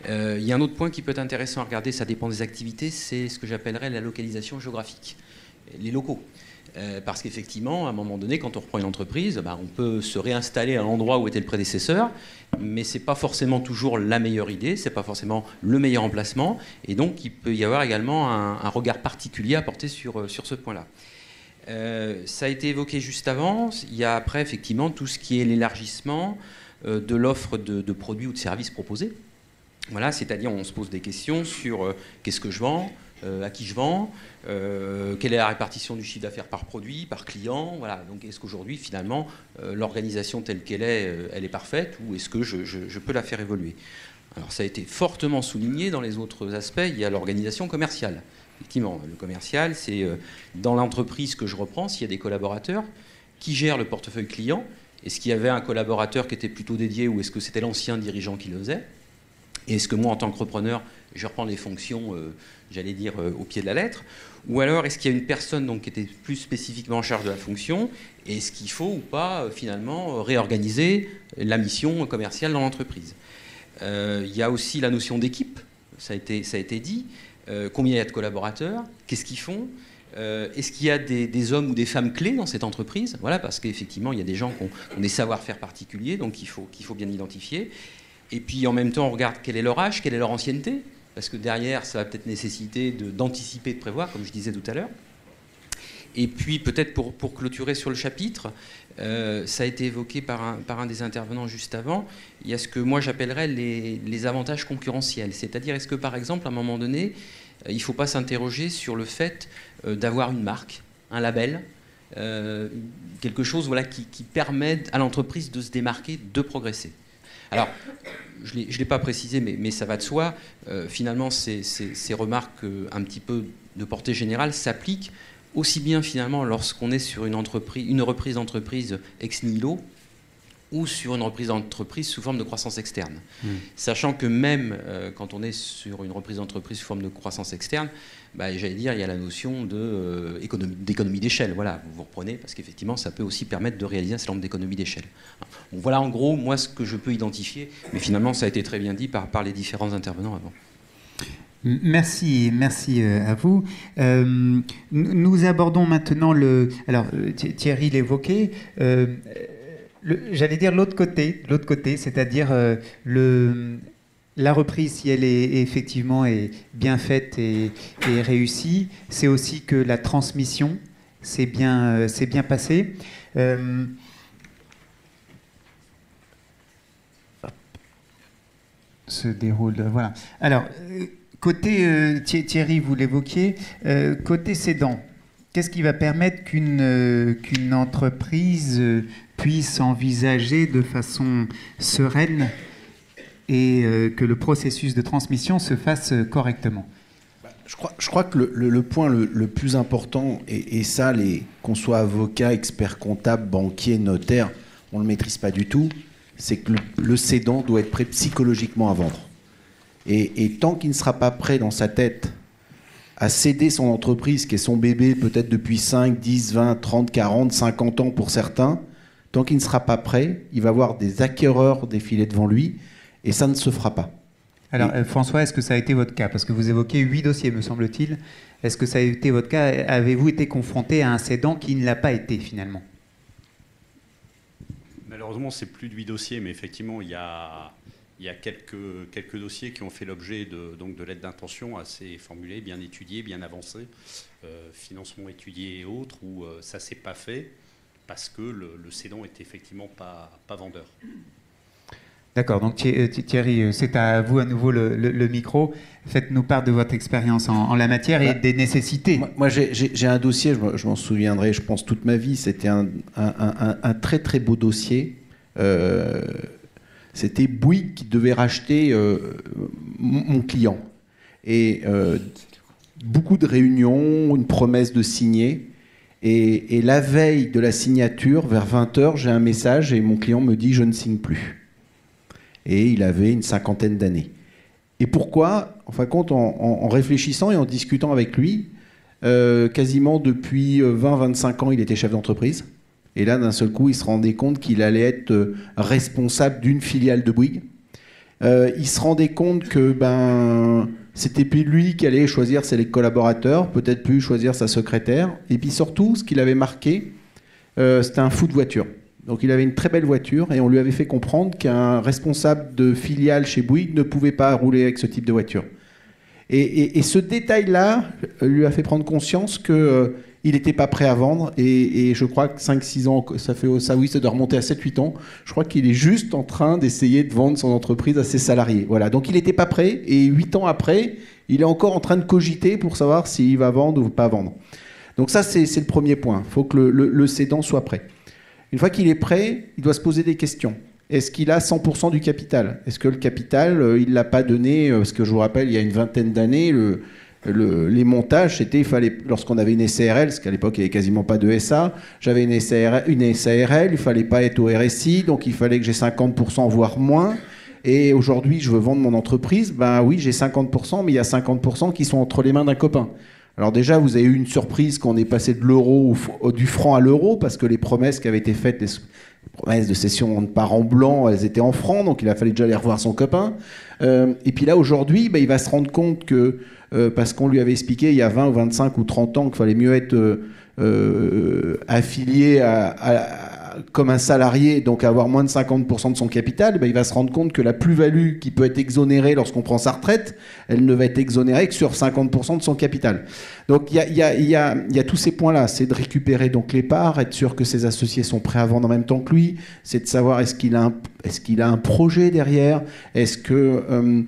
Il y a un autre point qui peut être intéressant à regarder, ça dépend des activités, c'est ce que j'appellerais la localisation géographique, les locaux. Parce qu'effectivement, à un moment donné, quand on reprend une entreprise, on peut se réinstaller à l'endroit où était le prédécesseur, mais ce n'est pas forcément toujours la meilleure idée, ce n'est pas forcément le meilleur emplacement, et donc il peut y avoir également un regard particulier à porter sur ce point-là. Ça a été évoqué juste avant, il y a après effectivement tout ce qui est l'élargissement de l'offre de produits ou de services proposés. Voilà, c'est-à-dire on se pose des questions sur qu'est-ce que je vends, à qui je vends, quelle est la répartition du chiffre d'affaires par produit, par client. Voilà. Donc est-ce qu'aujourd'hui, finalement, l'organisation telle qu'elle est, elle est parfaite, ou est-ce que je peux la faire évoluer? Alors ça a été fortement souligné dans les autres aspects. Il y a l'organisation commerciale. Effectivement, le commercial, c'est dans l'entreprise que je reprends, s'il y a des collaborateurs qui gèrent le portefeuille client Est-ce qu'il y avait un collaborateur qui était plutôt dédié ou est-ce que c'était l'ancien dirigeant qui le faisait? Et est-ce que moi, en tant que repreneur, je reprends les fonctions, j'allais dire, au pied de la lettre? Ou alors, est-ce qu'il y a une personne donc, qui était plus spécifiquement en charge de la fonction? Et est-ce qu'il faut ou pas, finalement, réorganiser la mission commerciale dans l'entreprise? Il y a aussi la notion d'équipe, ça a été dit. Combien il y a de collaborateurs? Qu'est-ce qu'ils font? Est-ce qu'il y a des hommes ou des femmes clés dans cette entreprise? Voilà, parce qu'effectivement, il y a des gens qui ont des savoir-faire particuliers, donc qu'il faut bien identifier. Et puis, en même temps, on regarde quel est leur âge, quelle est leur ancienneté, parce que derrière, ça va peut-être nécessiter d'anticiper, de prévoir, comme je disais tout à l'heure. Et puis, peut-être pour clôturer sur le chapitre, ça a été évoqué par un des intervenants juste avant, il y a ce que moi j'appellerais les avantages concurrentiels. C'est-à-dire, est-ce que, par exemple, à un moment donné, il ne faut pas s'interroger sur le fait d'avoir une marque, un label, quelque chose voilà, qui permet à l'entreprise de se démarquer, de progresser. Alors, je ne l'ai pas précisé, mais ça va de soi. Finalement, ces remarques un petit peu de portée générale s'appliquent aussi bien finalement lorsqu'on est sur une reprise d'entreprise ex nihilo ou sur une reprise d'entreprise sous forme de croissance externe. Sachant que même quand on est sur une reprise d'entreprise sous forme de croissance externe, j'allais dire, il y a la notion d'économie d'échelle. Voilà, vous reprenez, parce qu'effectivement, ça peut aussi permettre de réaliser un certain nombre d'économies d'échelle. Donc voilà, en gros, moi, ce que je peux identifier, mais finalement, ça a été très bien dit par les différents intervenants avant. Merci à vous. Nous abordons maintenant alors, Thierry l'évoquait, j'allais dire l'autre côté, c'est-à-dire la reprise, si elle est effectivement bien faite et réussie, c'est aussi que la transmission s'est bien passée. Se déroule, voilà. Alors, côté, Thierry, vous l'évoquiez, côté cédant, qu'est-ce qui va permettre qu'une entreprise puisse envisager de façon sereine et que le processus de transmission se fasse correctement? Je crois que le point le plus important, et ça, qu'on soit avocat, expert comptable, banquier, notaire, on ne le maîtrise pas du tout, c'est que le cédant doit être prêt psychologiquement à vendre. Et tant qu'il ne sera pas prêt dans sa tête à céder son entreprise, qui est son bébé peut-être depuis 5, 10, 20, 30, 40, 50 ans pour certains, tant qu'il ne sera pas prêt, il va avoir des acquéreurs défiler devant lui, et ça ne se fera pas. Alors François, est-ce que ça a été votre cas? Parce que vous évoquez 8 dossiers, me semble-t-il. Est-ce que ça a été votre cas? Avez-vous été confronté à un cédant qui ne l'a pas été finalement? Malheureusement, c'est plus de 8 dossiers, mais effectivement, il y a quelques dossiers qui ont fait l'objet de lettres d'intention assez formulées, bien étudiées, bien avancées, financement étudié et autres, où ça ne s'est pas fait parce que le cédant n'était effectivement pas vendeur. D'accord, donc Thierry, c'est à vous à nouveau le micro. Faites-nous part de votre expérience en la matière et des nécessités. Moi j'ai un dossier, je m'en souviendrai, je pense, toute ma vie. C'était un très très beau dossier. C'était Bouygues qui devait racheter mon client. Et beaucoup de réunions, une promesse de signer. Et la veille de la signature, vers 20h, j'ai un message et mon client me dit « je ne signe plus ». Et il avait une 50aine d'années. Et pourquoi? En fin de compte, en réfléchissant et en discutant avec lui, quasiment depuis 20-25 ans, il était chef d'entreprise. Et là, d'un seul coup, il se rendait compte qu'il allait être responsable d'une filiale de Bouygues. Il se rendait compte que c'était plus lui qui allait choisir ses collaborateurs, peut-être plus choisir sa secrétaire. Et puis surtout, ce qu'il avait marqué, c'était un fou de voiture. Donc il avait une très belle voiture et on lui avait fait comprendre qu'un responsable de filiale chez Bouygues ne pouvait pas rouler avec ce type de voiture. Et ce détail-là lui a fait prendre conscience qu'il n'était pas prêt à vendre. Et je crois que 5-6 ans, ça doit remonter à 7-8 ans. Je crois qu'il est juste en train d'essayer de vendre son entreprise à ses salariés. Voilà. Donc il n'était pas prêt et 8 ans après, il est encore en train de cogiter pour savoir s'il va vendre ou pas vendre. Donc ça, c'est le premier point. Il faut que le cédant soit prêt. Une fois qu'il est prêt, il doit se poser des questions. Est-ce qu'il a 100% du capital? Est-ce que le capital, il ne l'a pas donné? Parce que je vous rappelle, il y a une vingtaine d'années, les montages, c'était, il fallait, lorsqu'on avait une SARL, parce qu'à l'époque il n'y avait quasiment pas de SA, j'avais une SARL, il ne fallait pas être au RSI, donc il fallait que j'ai 50% voire moins. Et aujourd'hui, je veux vendre mon entreprise, ben oui, j'ai 50%, mais il y a 50% qui sont entre les mains d'un copain. Alors déjà, vous avez eu une surprise quand on est passé de l'euro du franc à l'euro, parce que les promesses qui avaient été faites, les promesses de cession de part en blanc, elles étaient en francs, donc il a fallu déjà aller revoir son copain. Et puis là, aujourd'hui, il va se rendre compte que, parce qu'on lui avait expliqué il y a 20 ou 25 ou 30 ans qu'il fallait mieux être affilié comme un salarié, donc avoir moins de 50% de son capital, il va se rendre compte que la plus-value qui peut être exonérée lorsqu'on prend sa retraite, elle ne va être exonérée que sur 50% de son capital. Donc il y a tous ces points-là, c'est de récupérer donc les parts, être sûr que ses associés sont prêts à vendre en même temps que lui, c'est de savoir est-ce qu'il a un projet derrière, est-ce que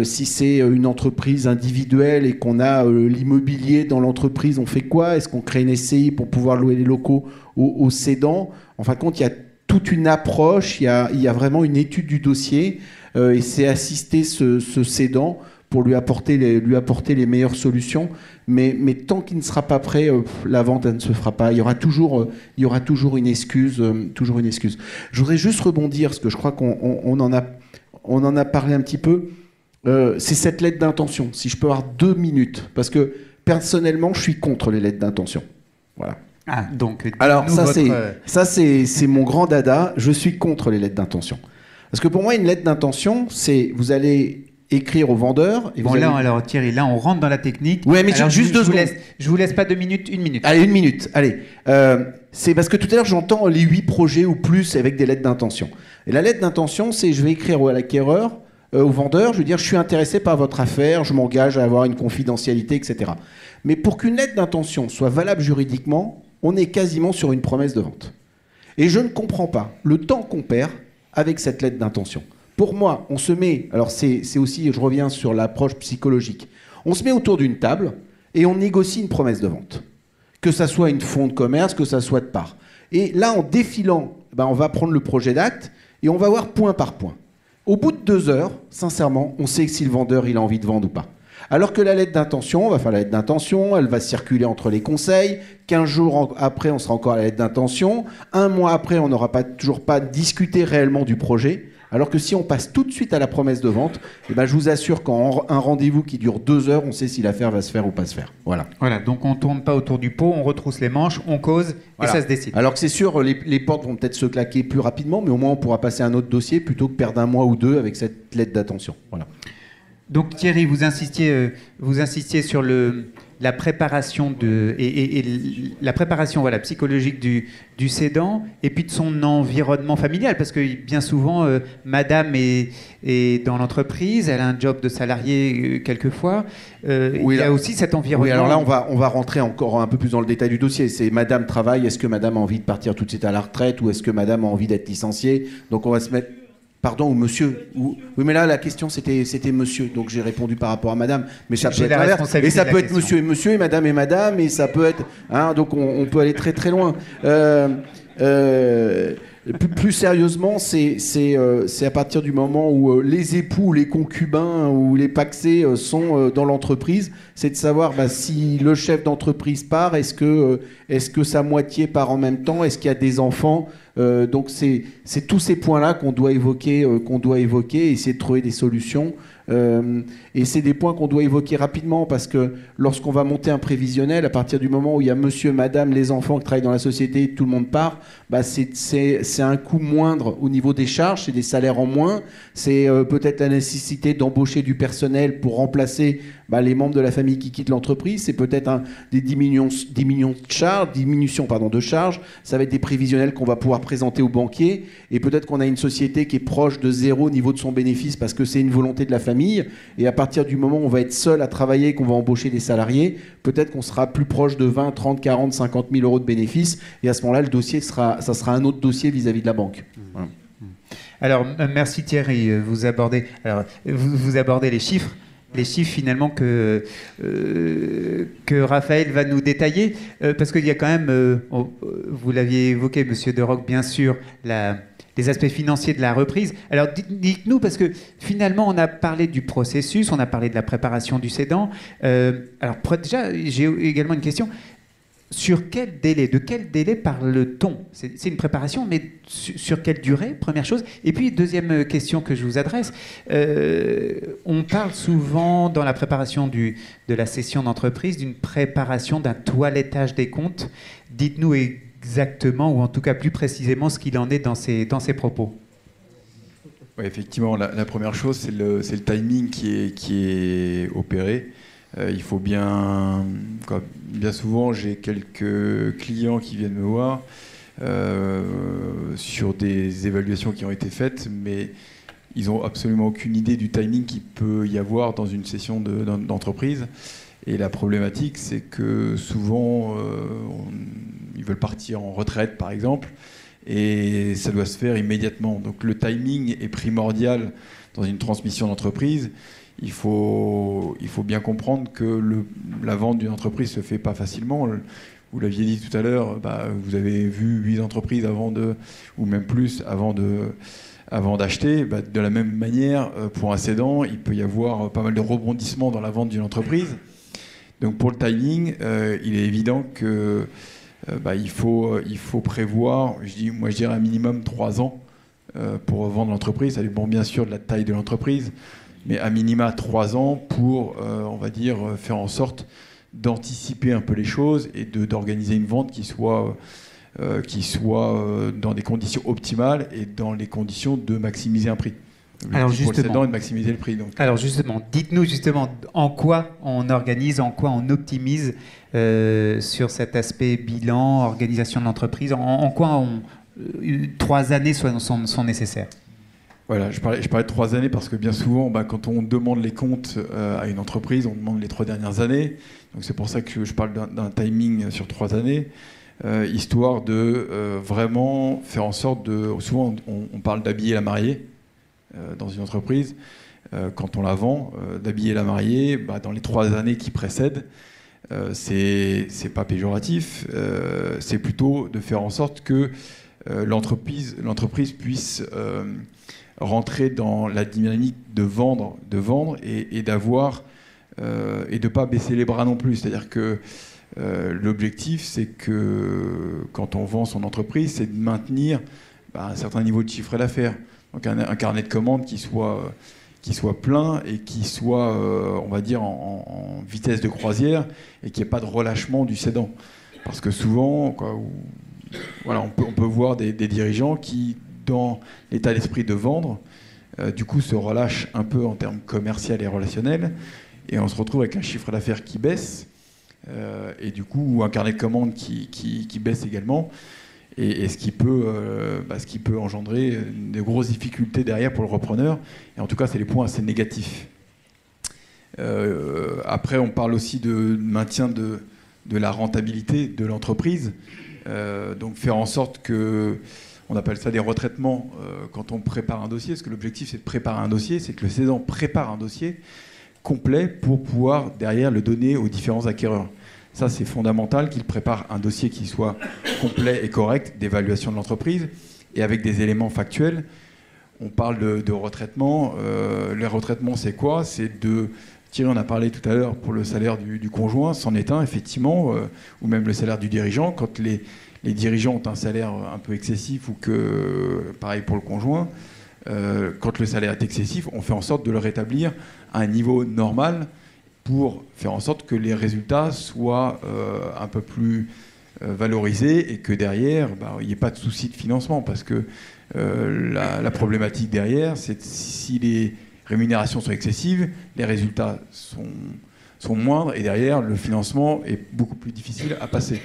si c'est une entreprise individuelle et qu'on a l'immobilier dans l'entreprise, on fait quoi? Est-ce qu'on crée une SCI pour pouvoir louer les locaux aux cédants? En fin de compte, il y a toute une approche, il y a vraiment une étude du dossier et c'est assister ce cédant pour lui apporter les meilleures solutions. Mais tant qu'il ne sera pas prêt, la vente elle ne se fera pas. Il y aura toujours une excuse. Je voudrais juste rebondir, parce que je crois qu'on en a parlé un petit peu. C'est cette lettre d'intention. Si je peux avoir 2 minutes, parce que personnellement, je suis contre les lettres d'intention. Voilà. Ah, donc, alors ça c'est mon grand dada. Je suis contre les lettres d'intention. Parce que pour moi, une lettre d'intention, c'est vous allez écrire au vendeur. Et bon, là, alors Thierry, là, on rentre dans la technique. Oui, mais alors, juste 2 secondes. Je vous laisse pas 2 minutes, 1 minute. Allez, 1 minute. Allez. C'est parce que tout à l'heure, j'entends les 8 projets ou plus avec des lettres d'intention. Et la lettre d'intention, c'est je vais écrire à l'acquéreur, au vendeur, je vais dire je suis intéressé par votre affaire, je m'engage à avoir une confidentialité, etc. Mais pour qu'une lettre d'intention soit valable juridiquement, on est quasiment sur une promesse de vente. Et je ne comprends pas le temps qu'on perd avec cette lettre d'intention. Pour moi, on se met, alors c'est aussi, je reviens sur l'approche psychologique, on se met autour d'une table et on négocie une promesse de vente. Que ça soit une fonds de commerce, que ça soit de part. Et là, en défilant, on va prendre le projet d'acte et on va voir point par point. Au bout de 2 heures, sincèrement, on sait que si le vendeur il a envie de vendre ou pas. Alors que la lettre d'intention, on va faire la lettre d'intention, elle va circuler entre les conseils, 15 jours après, on sera encore à la lettre d'intention, 1 mois après, on n'aura toujours pas discuté réellement du projet, alors que si on passe tout de suite à la promesse de vente, je vous assure qu'en un rendez-vous qui dure 2 heures, on sait si l'affaire va se faire ou pas se faire. Voilà, donc on ne tourne pas autour du pot, on retrousse les manches, on cause, et ça se décide. Alors que c'est sûr, les portes vont peut-être se claquer plus rapidement, mais au moins on pourra passer à un autre dossier plutôt que perdre 1 mois ou 2 avec cette lettre d'intention. Voilà. Donc Thierry, vous insistiez sur la préparation la préparation psychologique du cédant et puis de son environnement familial, parce que bien souvent madame est dans l'entreprise, elle a un job de salarié quelquefois, il y a aussi cet environnement. Oui, alors là on va rentrer encore un peu plus dans le détail du dossier. C'est madame travaille, est-ce que madame a envie de partir tout de suite à la retraite ou est-ce que madame a envie d'être licenciée? Donc on va se mettre... Pardon, ou monsieur. Oui, mais là, la question, c'était monsieur. Donc, j'ai répondu par rapport à madame. Mais ça peut être l'inverse. Et ça peut être monsieur et madame, et ça peut être... donc, on peut aller très, très loin. Plus sérieusement, c'est à partir du moment où les époux, les concubins ou les pacsés sont dans l'entreprise, c'est de savoir si le chef d'entreprise part, est-ce que sa moitié part en même temps, est-ce qu'il y a des enfants. Donc c'est tous ces points-là qu'on doit évoquer, essayer de trouver des solutions. Et c'est des points qu'on doit évoquer rapidement parce que lorsqu'on va monter un prévisionnel, à partir du moment où il y a monsieur, madame, les enfants qui travaillent dans la société, tout le monde part, c'est un coût moindre au niveau des charges, c'est des salaires en moins, c'est peut-être la nécessité d'embaucher du personnel pour remplacer les membres de la famille qui quittent l'entreprise, c'est peut-être des diminutions de charges, ça va être des prévisionnels qu'on va pouvoir présenter aux banquiers, et peut-être qu'on a une société qui est proche de 0 au niveau de son bénéfice parce que c'est une volonté de la famille, et à partir du moment où on va être seul à travailler, qu'on va embaucher des salariés, peut-être qu'on sera plus proche de 20, 30, 40, 50 000 euros de bénéfices, et à ce moment-là, le dossier ça sera un autre dossier vis-à-vis de la banque. Voilà. Alors, merci Thierry, vous abordez les chiffres. Les chiffres finalement que Raphaël va nous détailler, parce qu'il y a quand même, vous l'aviez évoqué, Monsieur Deroc, bien sûr, des aspects financiers de la reprise. Alors dites-nous, parce que finalement on a parlé du processus, on a parlé de la préparation du cédant. Alors déjà, j'ai également une question. Sur quel délai, de quel délai parle-t-on? C'est une préparation, mais sur quelle durée, première chose. Et puis, deuxième question que je vous adresse, on parle souvent dans la préparation de la cession d'entreprise d'une préparation d'un toilettage des comptes. Dites-nous exactement, ou en tout cas plus précisément, ce qu'il en est dans ces propos. Oui, effectivement, la première chose, c'est le timing qui est opéré. Il faut bien souvent, j'ai quelques clients qui viennent me voir sur des évaluations qui ont été faites, mais ils n'ont absolument aucune idée du timing qu'il peut y avoir dans une cession d'entreprise. Et la problématique, c'est que souvent, ils veulent partir en retraite, par exemple, et ça doit se faire immédiatement. Donc le timing est primordial dans une transmission d'entreprise. Il faut bien comprendre que la vente d'une entreprise ne se fait pas facilement. Vous l'aviez dit tout à l'heure, vous avez vu 8 entreprises ou même plus avant d'acheter. De la même manière, pour un cédant, il peut y avoir pas mal de rebondissements dans la vente d'une entreprise. Donc pour le timing, il est évident que il faut prévoir, je dirais un minimum 3 ans pour vendre l'entreprise. Ça dépend bien sûr de la taille de l'entreprise, mais à minima 3 ans pour, on va dire, faire en sorte d'anticiper un peu les choses et d'organiser une vente qui soit dans des conditions optimales et dans les conditions de maximiser un prix. Alors pour le cédant et de maximiser le prix. Donc. Alors justement, dites-nous justement en quoi on organise, en quoi on optimise sur cet aspect bilan, organisation de l'entreprise, en quoi 3 années sont nécessaires. Voilà, je parlais de 3 années parce que bien souvent, quand on demande les comptes à une entreprise, on demande les 3 dernières années. Donc c'est pour ça que je parle d'un timing sur 3 années, histoire de vraiment faire en sorte de... Souvent, on parle d'habiller la mariée dans une entreprise. Quand on la vend, d'habiller la mariée, dans les 3 années qui précèdent, c'est pas péjoratif, c'est plutôt de faire en sorte que l'entreprise puisse... rentrer dans la dynamique de vendre et d'avoir et de pas baisser les bras non plus. C'est-à-dire que l'objectif, c'est que quand on vend son entreprise, c'est de maintenir un certain niveau de chiffre d'affaires. Donc un carnet de commandes qui soit plein et qui soit, on va dire, en vitesse de croisière et qu'il n'y ait pas de relâchement du cédant. Parce que souvent, on peut voir des dirigeants qui, dans l'état d'esprit de vendre, du coup se relâche un peu en termes commerciaux et relationnels, et on se retrouve avec un chiffre d'affaires qui baisse, et du coup un carnet de commandes qui baisse également, et ce qui peut engendrer de grosses difficultés derrière pour le repreneur, et en tout cas c'est les points assez négatifs. Après on parle aussi de maintien de la rentabilité de l'entreprise, donc faire en sorte que on appelle ça des retraitements quand on prépare un dossier, parce que l'objectif c'est de préparer un dossier, c'est que le cédant prépare un dossier complet pour pouvoir derrière le donner aux différents acquéreurs. Ça c'est fondamental qu'il prépare un dossier qui soit complet et correct d'évaluation de l'entreprise et avec des éléments factuels. On parle de retraitement. Les retraitements c'est quoi? C'est de tirer, on a parlé tout à l'heure pour le salaire du conjoint, c'en est un effectivement, ou même le salaire du dirigeant, quand les dirigeants ont un salaire un peu excessif ou que, pareil pour le conjoint, quand le salaire est excessif, on fait en sorte de le rétablir à un niveau normal pour faire en sorte que les résultats soient un peu plus valorisés et que derrière, il n'y ait pas de souci de financement. Parce que la problématique derrière, c'est si les rémunérations sont excessives, les résultats sont moindres et derrière, le financement est beaucoup plus difficile à passer.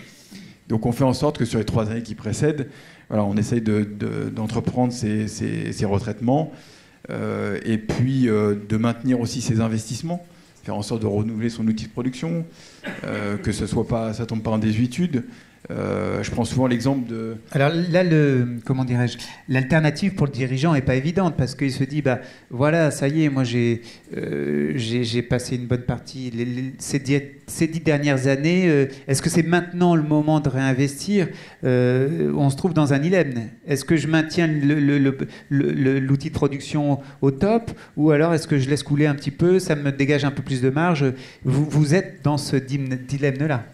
Donc on fait en sorte que sur les 3 années qui précèdent, on essaye d'entreprendre ces retraitements et puis de maintenir aussi ses investissements, faire en sorte de renouveler son outil de production, que ça tombe pas en désuétude, Je prends souvent l'exemple de... Alors là, comment dirais-je, l'alternative pour le dirigeant n'est pas évidente parce qu'il se dit, bah voilà, ça y est, moi j'ai passé une bonne partie ces 10 dernières années. Est-ce que c'est maintenant le moment de réinvestir? On se trouve dans un dilemme. Est-ce que je maintiens l'outil de production au top ou alors est-ce que je laisse couler un petit peu, ça me dégage un peu plus de marge? Vous êtes dans ce dilemme-là.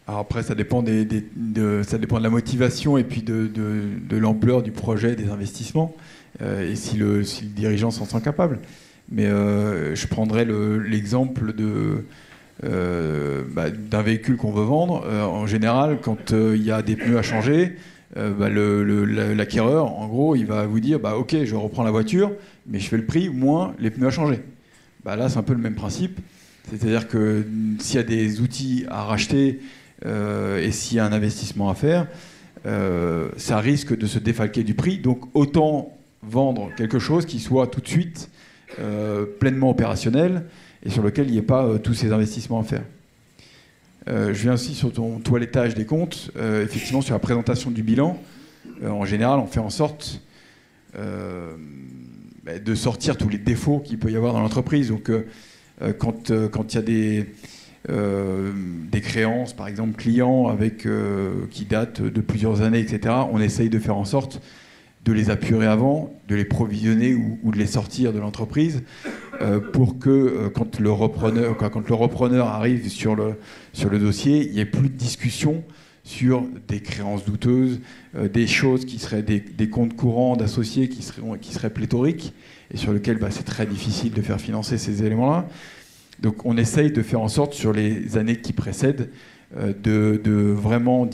Alors après, ça dépend, ça dépend de la motivation et puis de l'ampleur du projet, des investissements, et si le dirigeant s'en sent capable. Mais je prendrais l'exemple d'un véhicule qu'on veut vendre. En général, quand il y a des pneus à changer, l'acquéreur, en gros, il va vous dire ok, je reprends la voiture, mais je fais le prix moins les pneus à changer. Là, c'est un peu le même principe. C'est-à-dire que s'il y a des outils à racheter, et s'il y a un investissement à faire, ça risque de se défalquer du prix. Donc autant vendre quelque chose qui soit tout de suite pleinement opérationnel et sur lequel il n'y ait pas tous ces investissements à faire. Je viens aussi sur ton toilettage des comptes. Effectivement, sur la présentation du bilan, en général, on fait en sorte de sortir tous les défauts qu'il peut y avoir dans l'entreprise. Donc quand il y a des créances, par exemple clients qui datent de plusieurs années, etc., on essaye de faire en sorte de les apurer avant, de les provisionner ou de les sortir de l'entreprise pour que quand le repreneur arrive sur le dossier, il n'y ait plus de discussion sur des créances douteuses, des choses qui seraient des comptes courants d'associés qui seraient pléthoriques et sur lesquels c'est très difficile de faire financer ces éléments-là. Donc on essaye de faire en sorte sur les années qui précèdent de vraiment,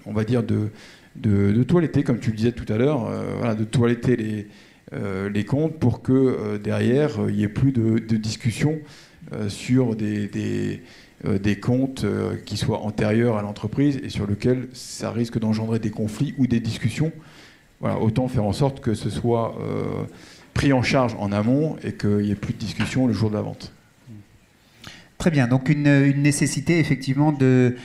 on va dire, de toiletter, comme tu le disais tout à l'heure, de toiletter les comptes pour que derrière, il n'y ait plus de discussion sur des comptes qui soient antérieurs à l'entreprise et sur lesquels ça risque d'engendrer des conflits ou des discussions. Voilà, autant faire en sorte que ce soit pris en charge en amont et qu'il n'y ait plus de discussion le jour de la vente. Très bien, donc une nécessité effectivement de...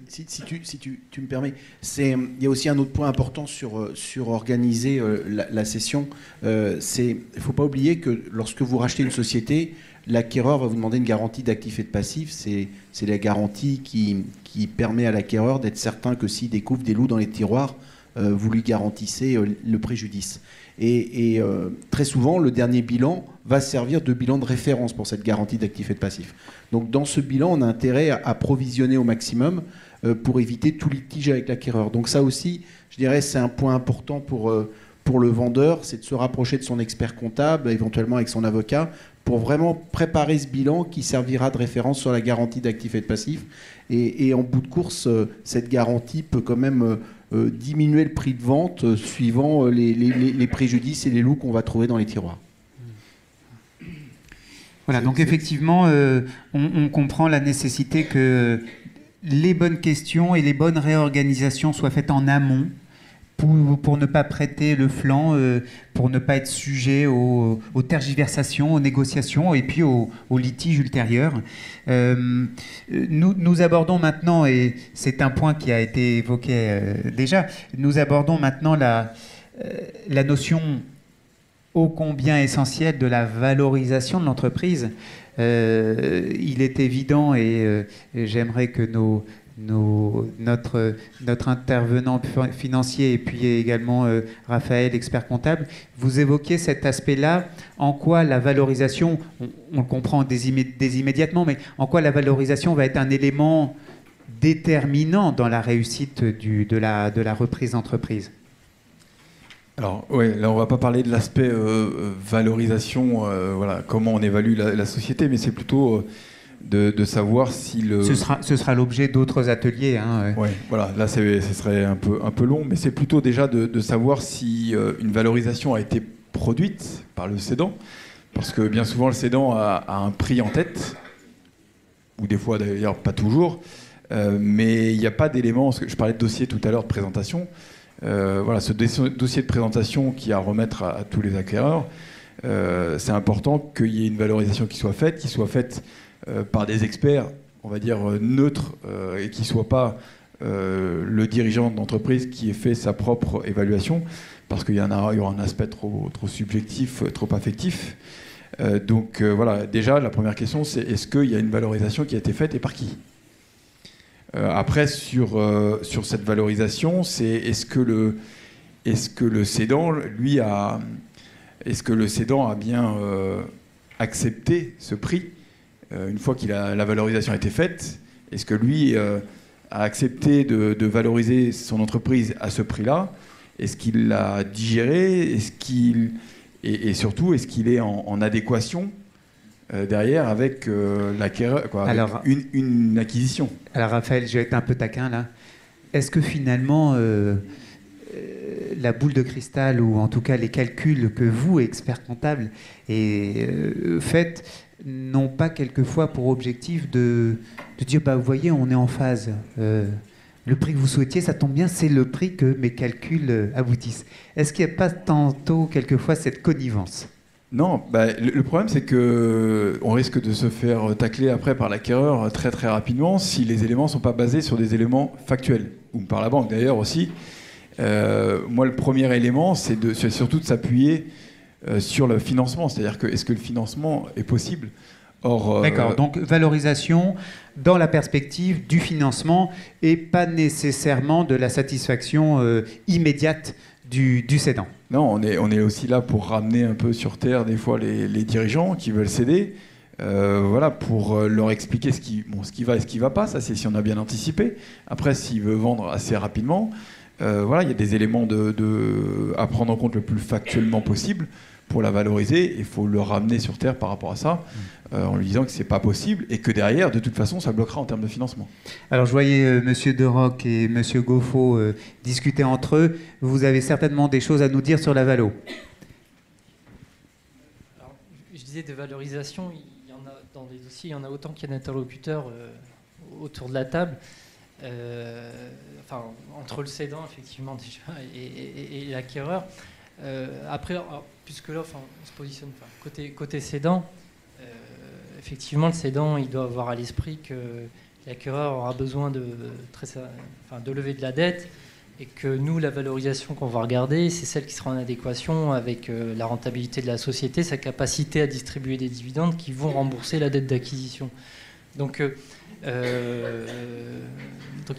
Si tu me permets, il y a aussi un autre point important sur organiser la cession. Il ne faut pas oublier que lorsque vous rachetez une société, l'acquéreur va vous demander une garantie d'actifs et de passifs. C'est la garantie qui permet à l'acquéreur d'être certain que s'il découvre des loups dans les tiroirs, vous lui garantissez le préjudice. Et très souvent, le dernier bilan va servir de bilan de référence pour cette garantie d'actifs et de passifs. Donc dans ce bilan, on a intérêt à provisionner au maximum pour éviter tout litige avec l'acquéreur. Donc ça aussi, je dirais, c'est un point important pour le vendeur, c'est de se rapprocher de son expert comptable, éventuellement avec son avocat, pour vraiment préparer ce bilan qui servira de référence sur la garantie d'actifs et de passifs. Et en bout de course, cette garantie peut quand même diminuer le prix de vente suivant les préjudices et les loups qu'on va trouver dans les tiroirs. Voilà, donc effectivement, on comprend la nécessité que les bonnes questions et les bonnes réorganisations soient faites en amont pour ne pas prêter le flanc, pour ne pas être sujet aux tergiversations, aux négociations et puis aux litiges ultérieurs. Nous abordons maintenant, et c'est un point qui a été évoqué déjà, nous abordons maintenant la notion ô combien essentielle de la valorisation de l'entreprise. Il est évident, et j'aimerais que notre intervenant financier et puis également Raphaël, expert comptable, vous évoquez cet aspect-là, en quoi la valorisation, on le comprend dès immédiatement, mais en quoi la valorisation va être un élément déterminant dans la réussite de la reprise d'entreprise. Alors, ouais, là, on ne va pas parler de l'aspect valorisation, comment on évalue la société, mais c'est plutôt de savoir si le... Ce sera l'objet d'autres ateliers. Ouais, voilà, là, ce serait un peu long, mais c'est plutôt déjà de savoir si une valorisation a été produite par le cédant, parce que bien souvent, le cédant a un prix en tête, ou des fois, d'ailleurs, pas toujours, mais il n'y a pas d'éléments... Je parlais de dossier tout à l'heure de présentation. Ce dossier de présentation qui a à remettre à tous les acquéreurs, c'est important qu'il y ait une valorisation qui soit faite par des experts, on va dire neutres, et qui ne soient pas le dirigeant d'entreprise qui ait fait sa propre évaluation, parce qu'il y aura un aspect trop subjectif, trop affectif. Donc voilà, déjà, la première question, c'est est-ce qu'il y a une valorisation qui a été faite et par qui ? Après, sur cette valorisation, c'est est-ce que le cédant, lui, est-ce que le cédant a bien accepté ce prix une fois que la valorisation a été faite? Est-ce que lui a accepté de valoriser son entreprise à ce prix-là? Est-ce qu'il l'a digéré? Et surtout, est-ce qu'il est en adéquation derrière avec l'acquéreur, avec une acquisition? Alors Raphaël, je vais être un peu taquin là. Est-ce que finalement, la boule de cristal, ou en tout cas les calculs que vous, experts comptables, faites, n'ont pas quelquefois pour objectif de dire, vous voyez, on est en phase. Le prix que vous souhaitiez, ça tombe bien, c'est le prix que mes calculs aboutissent. Est-ce qu'il n'y a pas tantôt, quelquefois, cette connivence? Non, le problème, c'est qu'on risque de se faire tacler après par l'acquéreur très très rapidement si les éléments ne sont pas basés sur des éléments factuels, ou par la banque d'ailleurs aussi. Moi, le premier élément, c'est surtout de s'appuyer sur le financement, c'est-à-dire est-ce que le financement est possible? D'accord, donc valorisation dans la perspective du financement et pas nécessairement de la satisfaction immédiate du cédant. Non, on est aussi là pour ramener un peu sur terre des fois les dirigeants qui veulent céder, pour leur expliquer ce qui va et ce qui ne va pas, ça c'est si on a bien anticipé. Après, s'il veut vendre assez rapidement, il y a des éléments à prendre en compte le plus factuellement possible pour la valoriser. Il faut le ramener sur terre par rapport à ça, en lui disant que ce n'est pas possible et que derrière, de toute façon, ça bloquera en termes de financement. Alors, je voyais M. Deroc et M. Gauffaut discuter entre eux. Vous avez certainement des choses à nous dire sur la valo. Alors, je disais de valorisation, il y en a dans les dossiers, il y en a autant qu'il y a d'interlocuteurs autour de la table. Entre le cédant, effectivement, déjà, et l'acquéreur. Après, puisque là, on se positionne côté cédant, effectivement, le cédant, il doit avoir à l'esprit que l'acquéreur aura besoin de lever de la dette, et que nous, la valorisation qu'on va regarder, c'est celle qui sera en adéquation avec la rentabilité de la société, sa capacité à distribuer des dividendes qui vont rembourser la dette d'acquisition. Donc il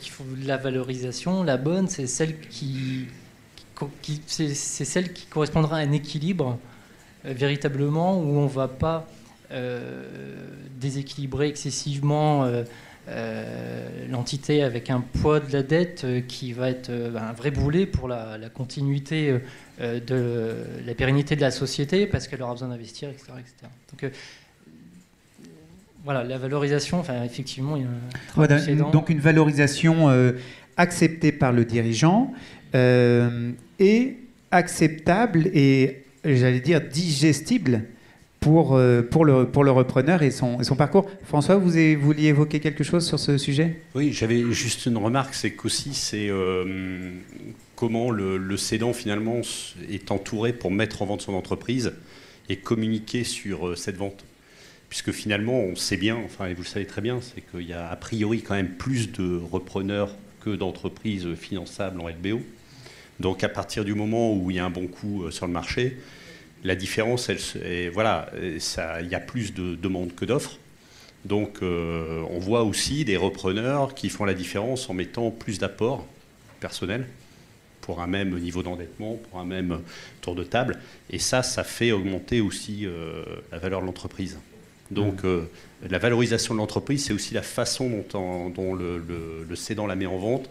faut la valorisation, la bonne, c'est celle qui correspondra à un équilibre véritablement, où on ne va pas déséquilibrer excessivement l'entité avec un poids de la dette qui va être un vrai boulet pour la continuité de la pérennité de la société, parce qu'elle aura besoin d'investir, etc. Donc voilà, la valorisation, effectivement, il y a un travail donc une valorisation acceptée par le dirigeant et acceptable et, j'allais dire, digestible pour le repreneur et son parcours. François, vous vouliez évoquer quelque chose sur ce sujet? Oui, j'avais juste une remarque, c'est qu'aussi, c'est comment le cédant, finalement, est entouré pour mettre en vente son entreprise et communiquer sur cette vente. Puisque finalement, on sait bien, et vous le savez très bien, c'est qu'il y a a priori quand même plus de repreneurs que d'entreprises finançables en LBO. Donc à partir du moment où il y a un bon coup sur le marché, la différence, il y a plus de demandes que d'offres. Donc on voit aussi des repreneurs qui font la différence en mettant plus d'apports personnels pour un même niveau d'endettement, pour un même tour de table. Et ça fait augmenter aussi la valeur de l'entreprise. Donc la valorisation de l'entreprise, c'est aussi la façon dont le cédant la met en vente,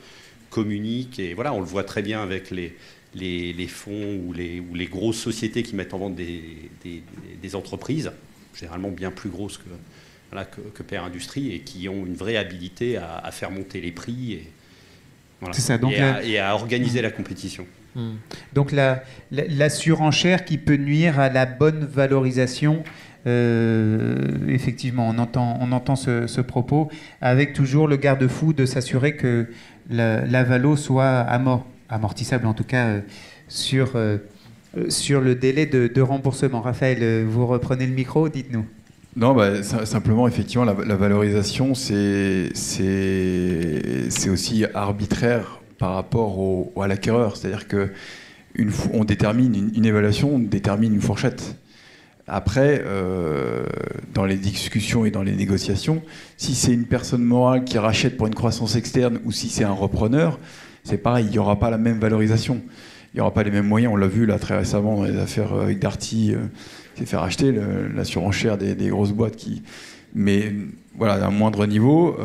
communique. Et voilà, on le voit très bien avec les fonds ou les grosses sociétés qui mettent en vente des entreprises, généralement bien plus grosses que Père Industrie, et qui ont une vraie habilité à faire monter les prix c'est ça, donc et à organiser la compétition. Donc la surenchère qui peut nuire à la bonne valorisation. Effectivement, on entend ce propos, avec toujours le garde-fou de s'assurer que la valo soit amortissable, en tout cas sur le délai de remboursement. Raphaël, vous reprenez le micro, dites-nous. Non, simplement, effectivement, la valorisation, c'est aussi arbitraire par rapport à l'acquéreur. C'est-à-dire qu'on détermine une évaluation, on détermine une fourchette. Après, dans les discussions et dans les négociations, si c'est une personne morale qui rachète pour une croissance externe ou si c'est un repreneur, c'est pareil, il n'y aura pas la même valorisation. Il n'y aura pas les mêmes moyens. On l'a vu là très récemment dans les affaires avec Darty, qui s'est fait racheter, la surenchère des grosses boîtes. Mais voilà, à un moindre niveau,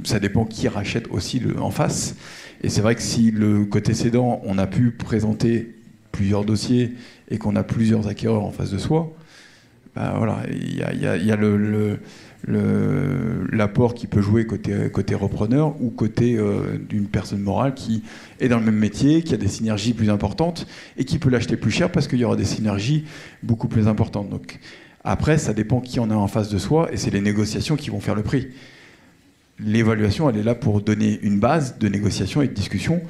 ça dépend qui rachète aussi en face. Et c'est vrai que si le côté cédant, on a pu présenter plusieurs dossiers et qu'on a plusieurs acquéreurs en face de soi, voilà, il y a l'apport qui peut jouer côté repreneur ou côté d'une personne morale qui est dans le même métier, qui a des synergies plus importantes et qui peut l'acheter plus cher parce qu'il y aura des synergies beaucoup plus importantes. Donc, après, ça dépend qui on a en face de soi et c'est les négociations qui vont faire le prix. L'évaluation, elle est là pour donner une base de négociation et de discussion.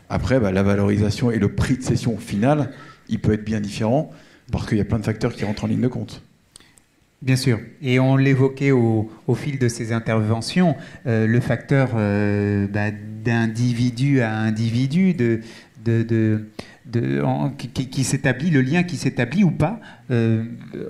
Après, la valorisation et le prix de cession final, il peut être bien différent parce qu'il y a plein de facteurs qui rentrent en ligne de compte. Bien sûr, et on l'évoquait au fil de ces interventions, le facteur d'individu à individu, qui s'établit, le lien qui s'établit ou pas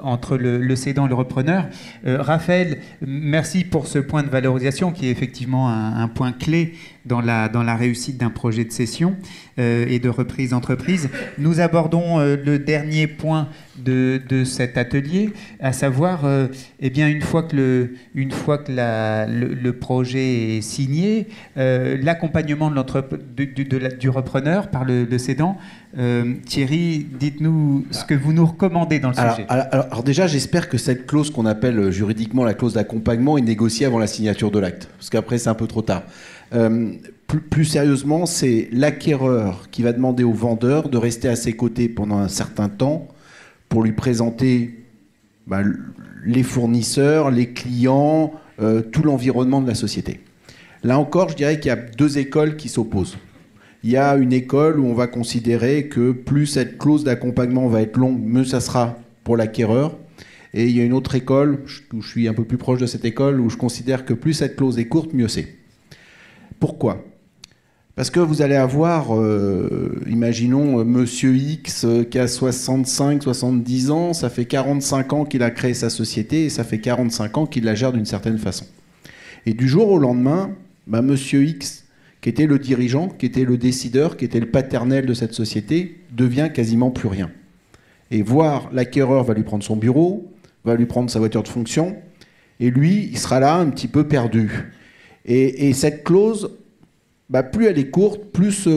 entre le cédant et le repreneur. Raphaël, merci pour ce point de valorisation qui est effectivement un point clé dans la réussite d'un projet de cession et de reprise d'entreprise. Nous abordons le dernier point de cet atelier, à savoir, une fois que le projet est signé, l'accompagnement du repreneur par le cédant. Thierry, dites-nous ce que vous nous recommandez dans le sujet. Alors déjà, j'espère que cette clause qu'on appelle juridiquement la clause d'accompagnement est négociée avant la signature de l'acte, parce qu'après c'est un peu trop tard. Plus sérieusement, c'est l'acquéreur qui va demander au vendeur de rester à ses côtés pendant un certain temps pour lui présenter les fournisseurs, les clients, tout l'environnement de la société. Là encore, je dirais qu'il y a deux écoles qui s'opposent. Il y a une école où on va considérer que plus cette clause d'accompagnement va être longue, mieux ça sera pour l'acquéreur. Et il y a une autre école, où je suis un peu plus proche de cette école, où je considère que plus cette clause est courte, mieux c'est. Pourquoi ? Parce que vous allez avoir, imaginons, Monsieur X qui a 65, 70 ans, ça fait 45 ans qu'il a créé sa société et ça fait 45 ans qu'il la gère d'une certaine façon. Et du jour au lendemain, Monsieur X, qui était le dirigeant, qui était le décideur, qui était le paternel de cette société, devient quasiment plus rien. Et voir l'acquéreur va lui prendre son bureau, va lui prendre sa voiture de fonction, et lui, il sera là un petit peu perdu. Et cette clause, plus elle est courte, plus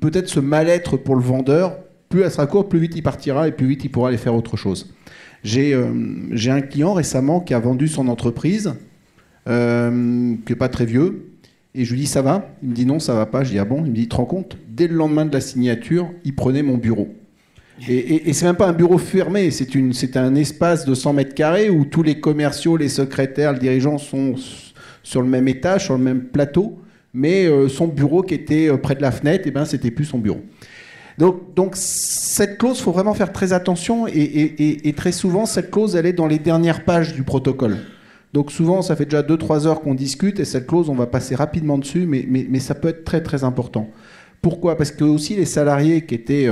peut-être ce mal-être pour le vendeur, plus elle sera courte, plus vite il partira et plus vite il pourra aller faire autre chose. J'ai un client récemment qui a vendu son entreprise, qui n'est pas très vieux, et je lui dis ça va ? Il me dit non, ça va pas. Je dis ah bon ? Il me dit tu te rends compte ? Dès le lendemain de la signature, il prenait mon bureau. Et c'est même pas un bureau fermé, c'est un espace de 100 mètres carrés où tous les commerciaux, les secrétaires, les dirigeants sont sur le même étage, sur le même plateau, mais son bureau qui était près de la fenêtre, c'était plus son bureau. Donc cette clause, il faut vraiment faire très attention et très souvent, cette clause, elle est dans les dernières pages du protocole. Donc souvent, ça fait déjà 2-3 heures qu'on discute et cette clause, on va passer rapidement dessus, mais ça peut être très très important. Pourquoi ? Parce que aussi les salariés qui étaient...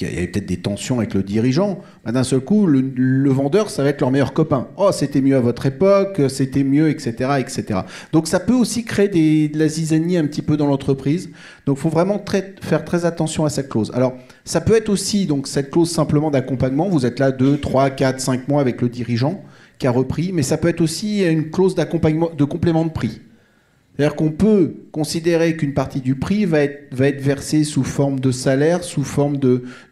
il y avait peut-être des tensions avec le dirigeant, d'un seul coup, le vendeur, ça va être leur meilleur copain. Oh, c'était mieux à votre époque, c'était mieux, etc., etc. Donc ça peut aussi créer de la zizanie un petit peu dans l'entreprise. Donc il faut vraiment faire très attention à cette clause. Alors, ça peut être aussi donc, cette clause simplement d'accompagnement. Vous êtes là 2, 3, 4, 5 mois avec le dirigeant qui a repris, mais ça peut être aussi une clause d'accompagnement, de complément de prix. C'est-à-dire qu'on peut considérer qu'une partie du prix va être versée sous forme de salaire, sous forme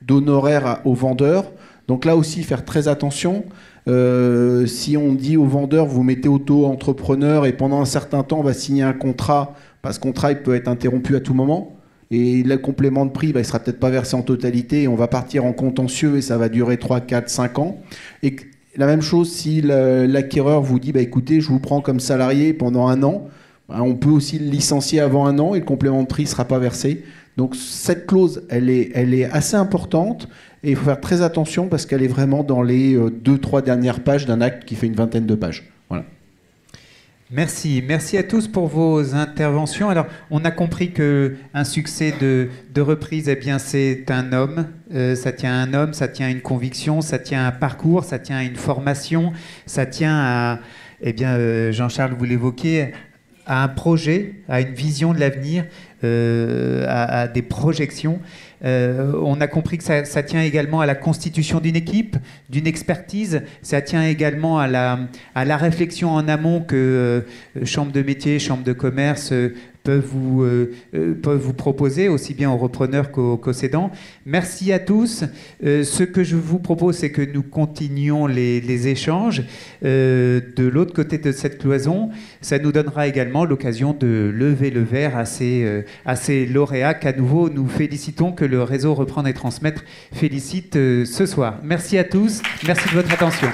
d'honoraire au vendeur. Donc là aussi, faire très attention. Si on dit au vendeur, vous mettez auto-entrepreneur et pendant un certain temps, on va signer un contrat, parce que ce contrat il peut être interrompu à tout moment. Et le complément de prix, il ne sera peut-être pas versé en totalité. Et on va partir en contentieux et ça va durer 3, 4, 5 ans. Et la même chose si l'acquéreur vous dit, écoutez, je vous prends comme salarié pendant 1 an. On peut aussi le licencier avant 1 an et le complément de prix ne sera pas versé. Donc cette clause, elle est assez importante et il faut faire très attention parce qu'elle est vraiment dans les 2-3 dernières pages d'un acte qui fait une vingtaine de pages. Voilà. Merci. Merci à tous pour vos interventions. Alors, on a compris qu'un succès de reprise, eh bien, c'est un homme. Ça tient à un homme, ça tient à une conviction, ça tient à un parcours, ça tient à une formation, ça tient à, eh bien, Jean-Charles, vous l'évoquez, à un projet, à une vision de l'avenir, à des projections. On a compris que ça tient également à la constitution d'une équipe, d'une expertise. Ça tient également à la réflexion en amont que Chambre de métier, Chambre de commerce peuvent vous proposer, aussi bien aux repreneurs qu'aux cédants. Merci à tous. Ce que je vous propose, c'est que nous continuions les échanges de l'autre côté de cette cloison. Ça nous donnera également l'occasion de lever le verre à ces lauréats qu'à nouveau nous félicitons, que le réseau Reprendre et Transmettre félicite ce soir. Merci à tous. Merci de votre attention.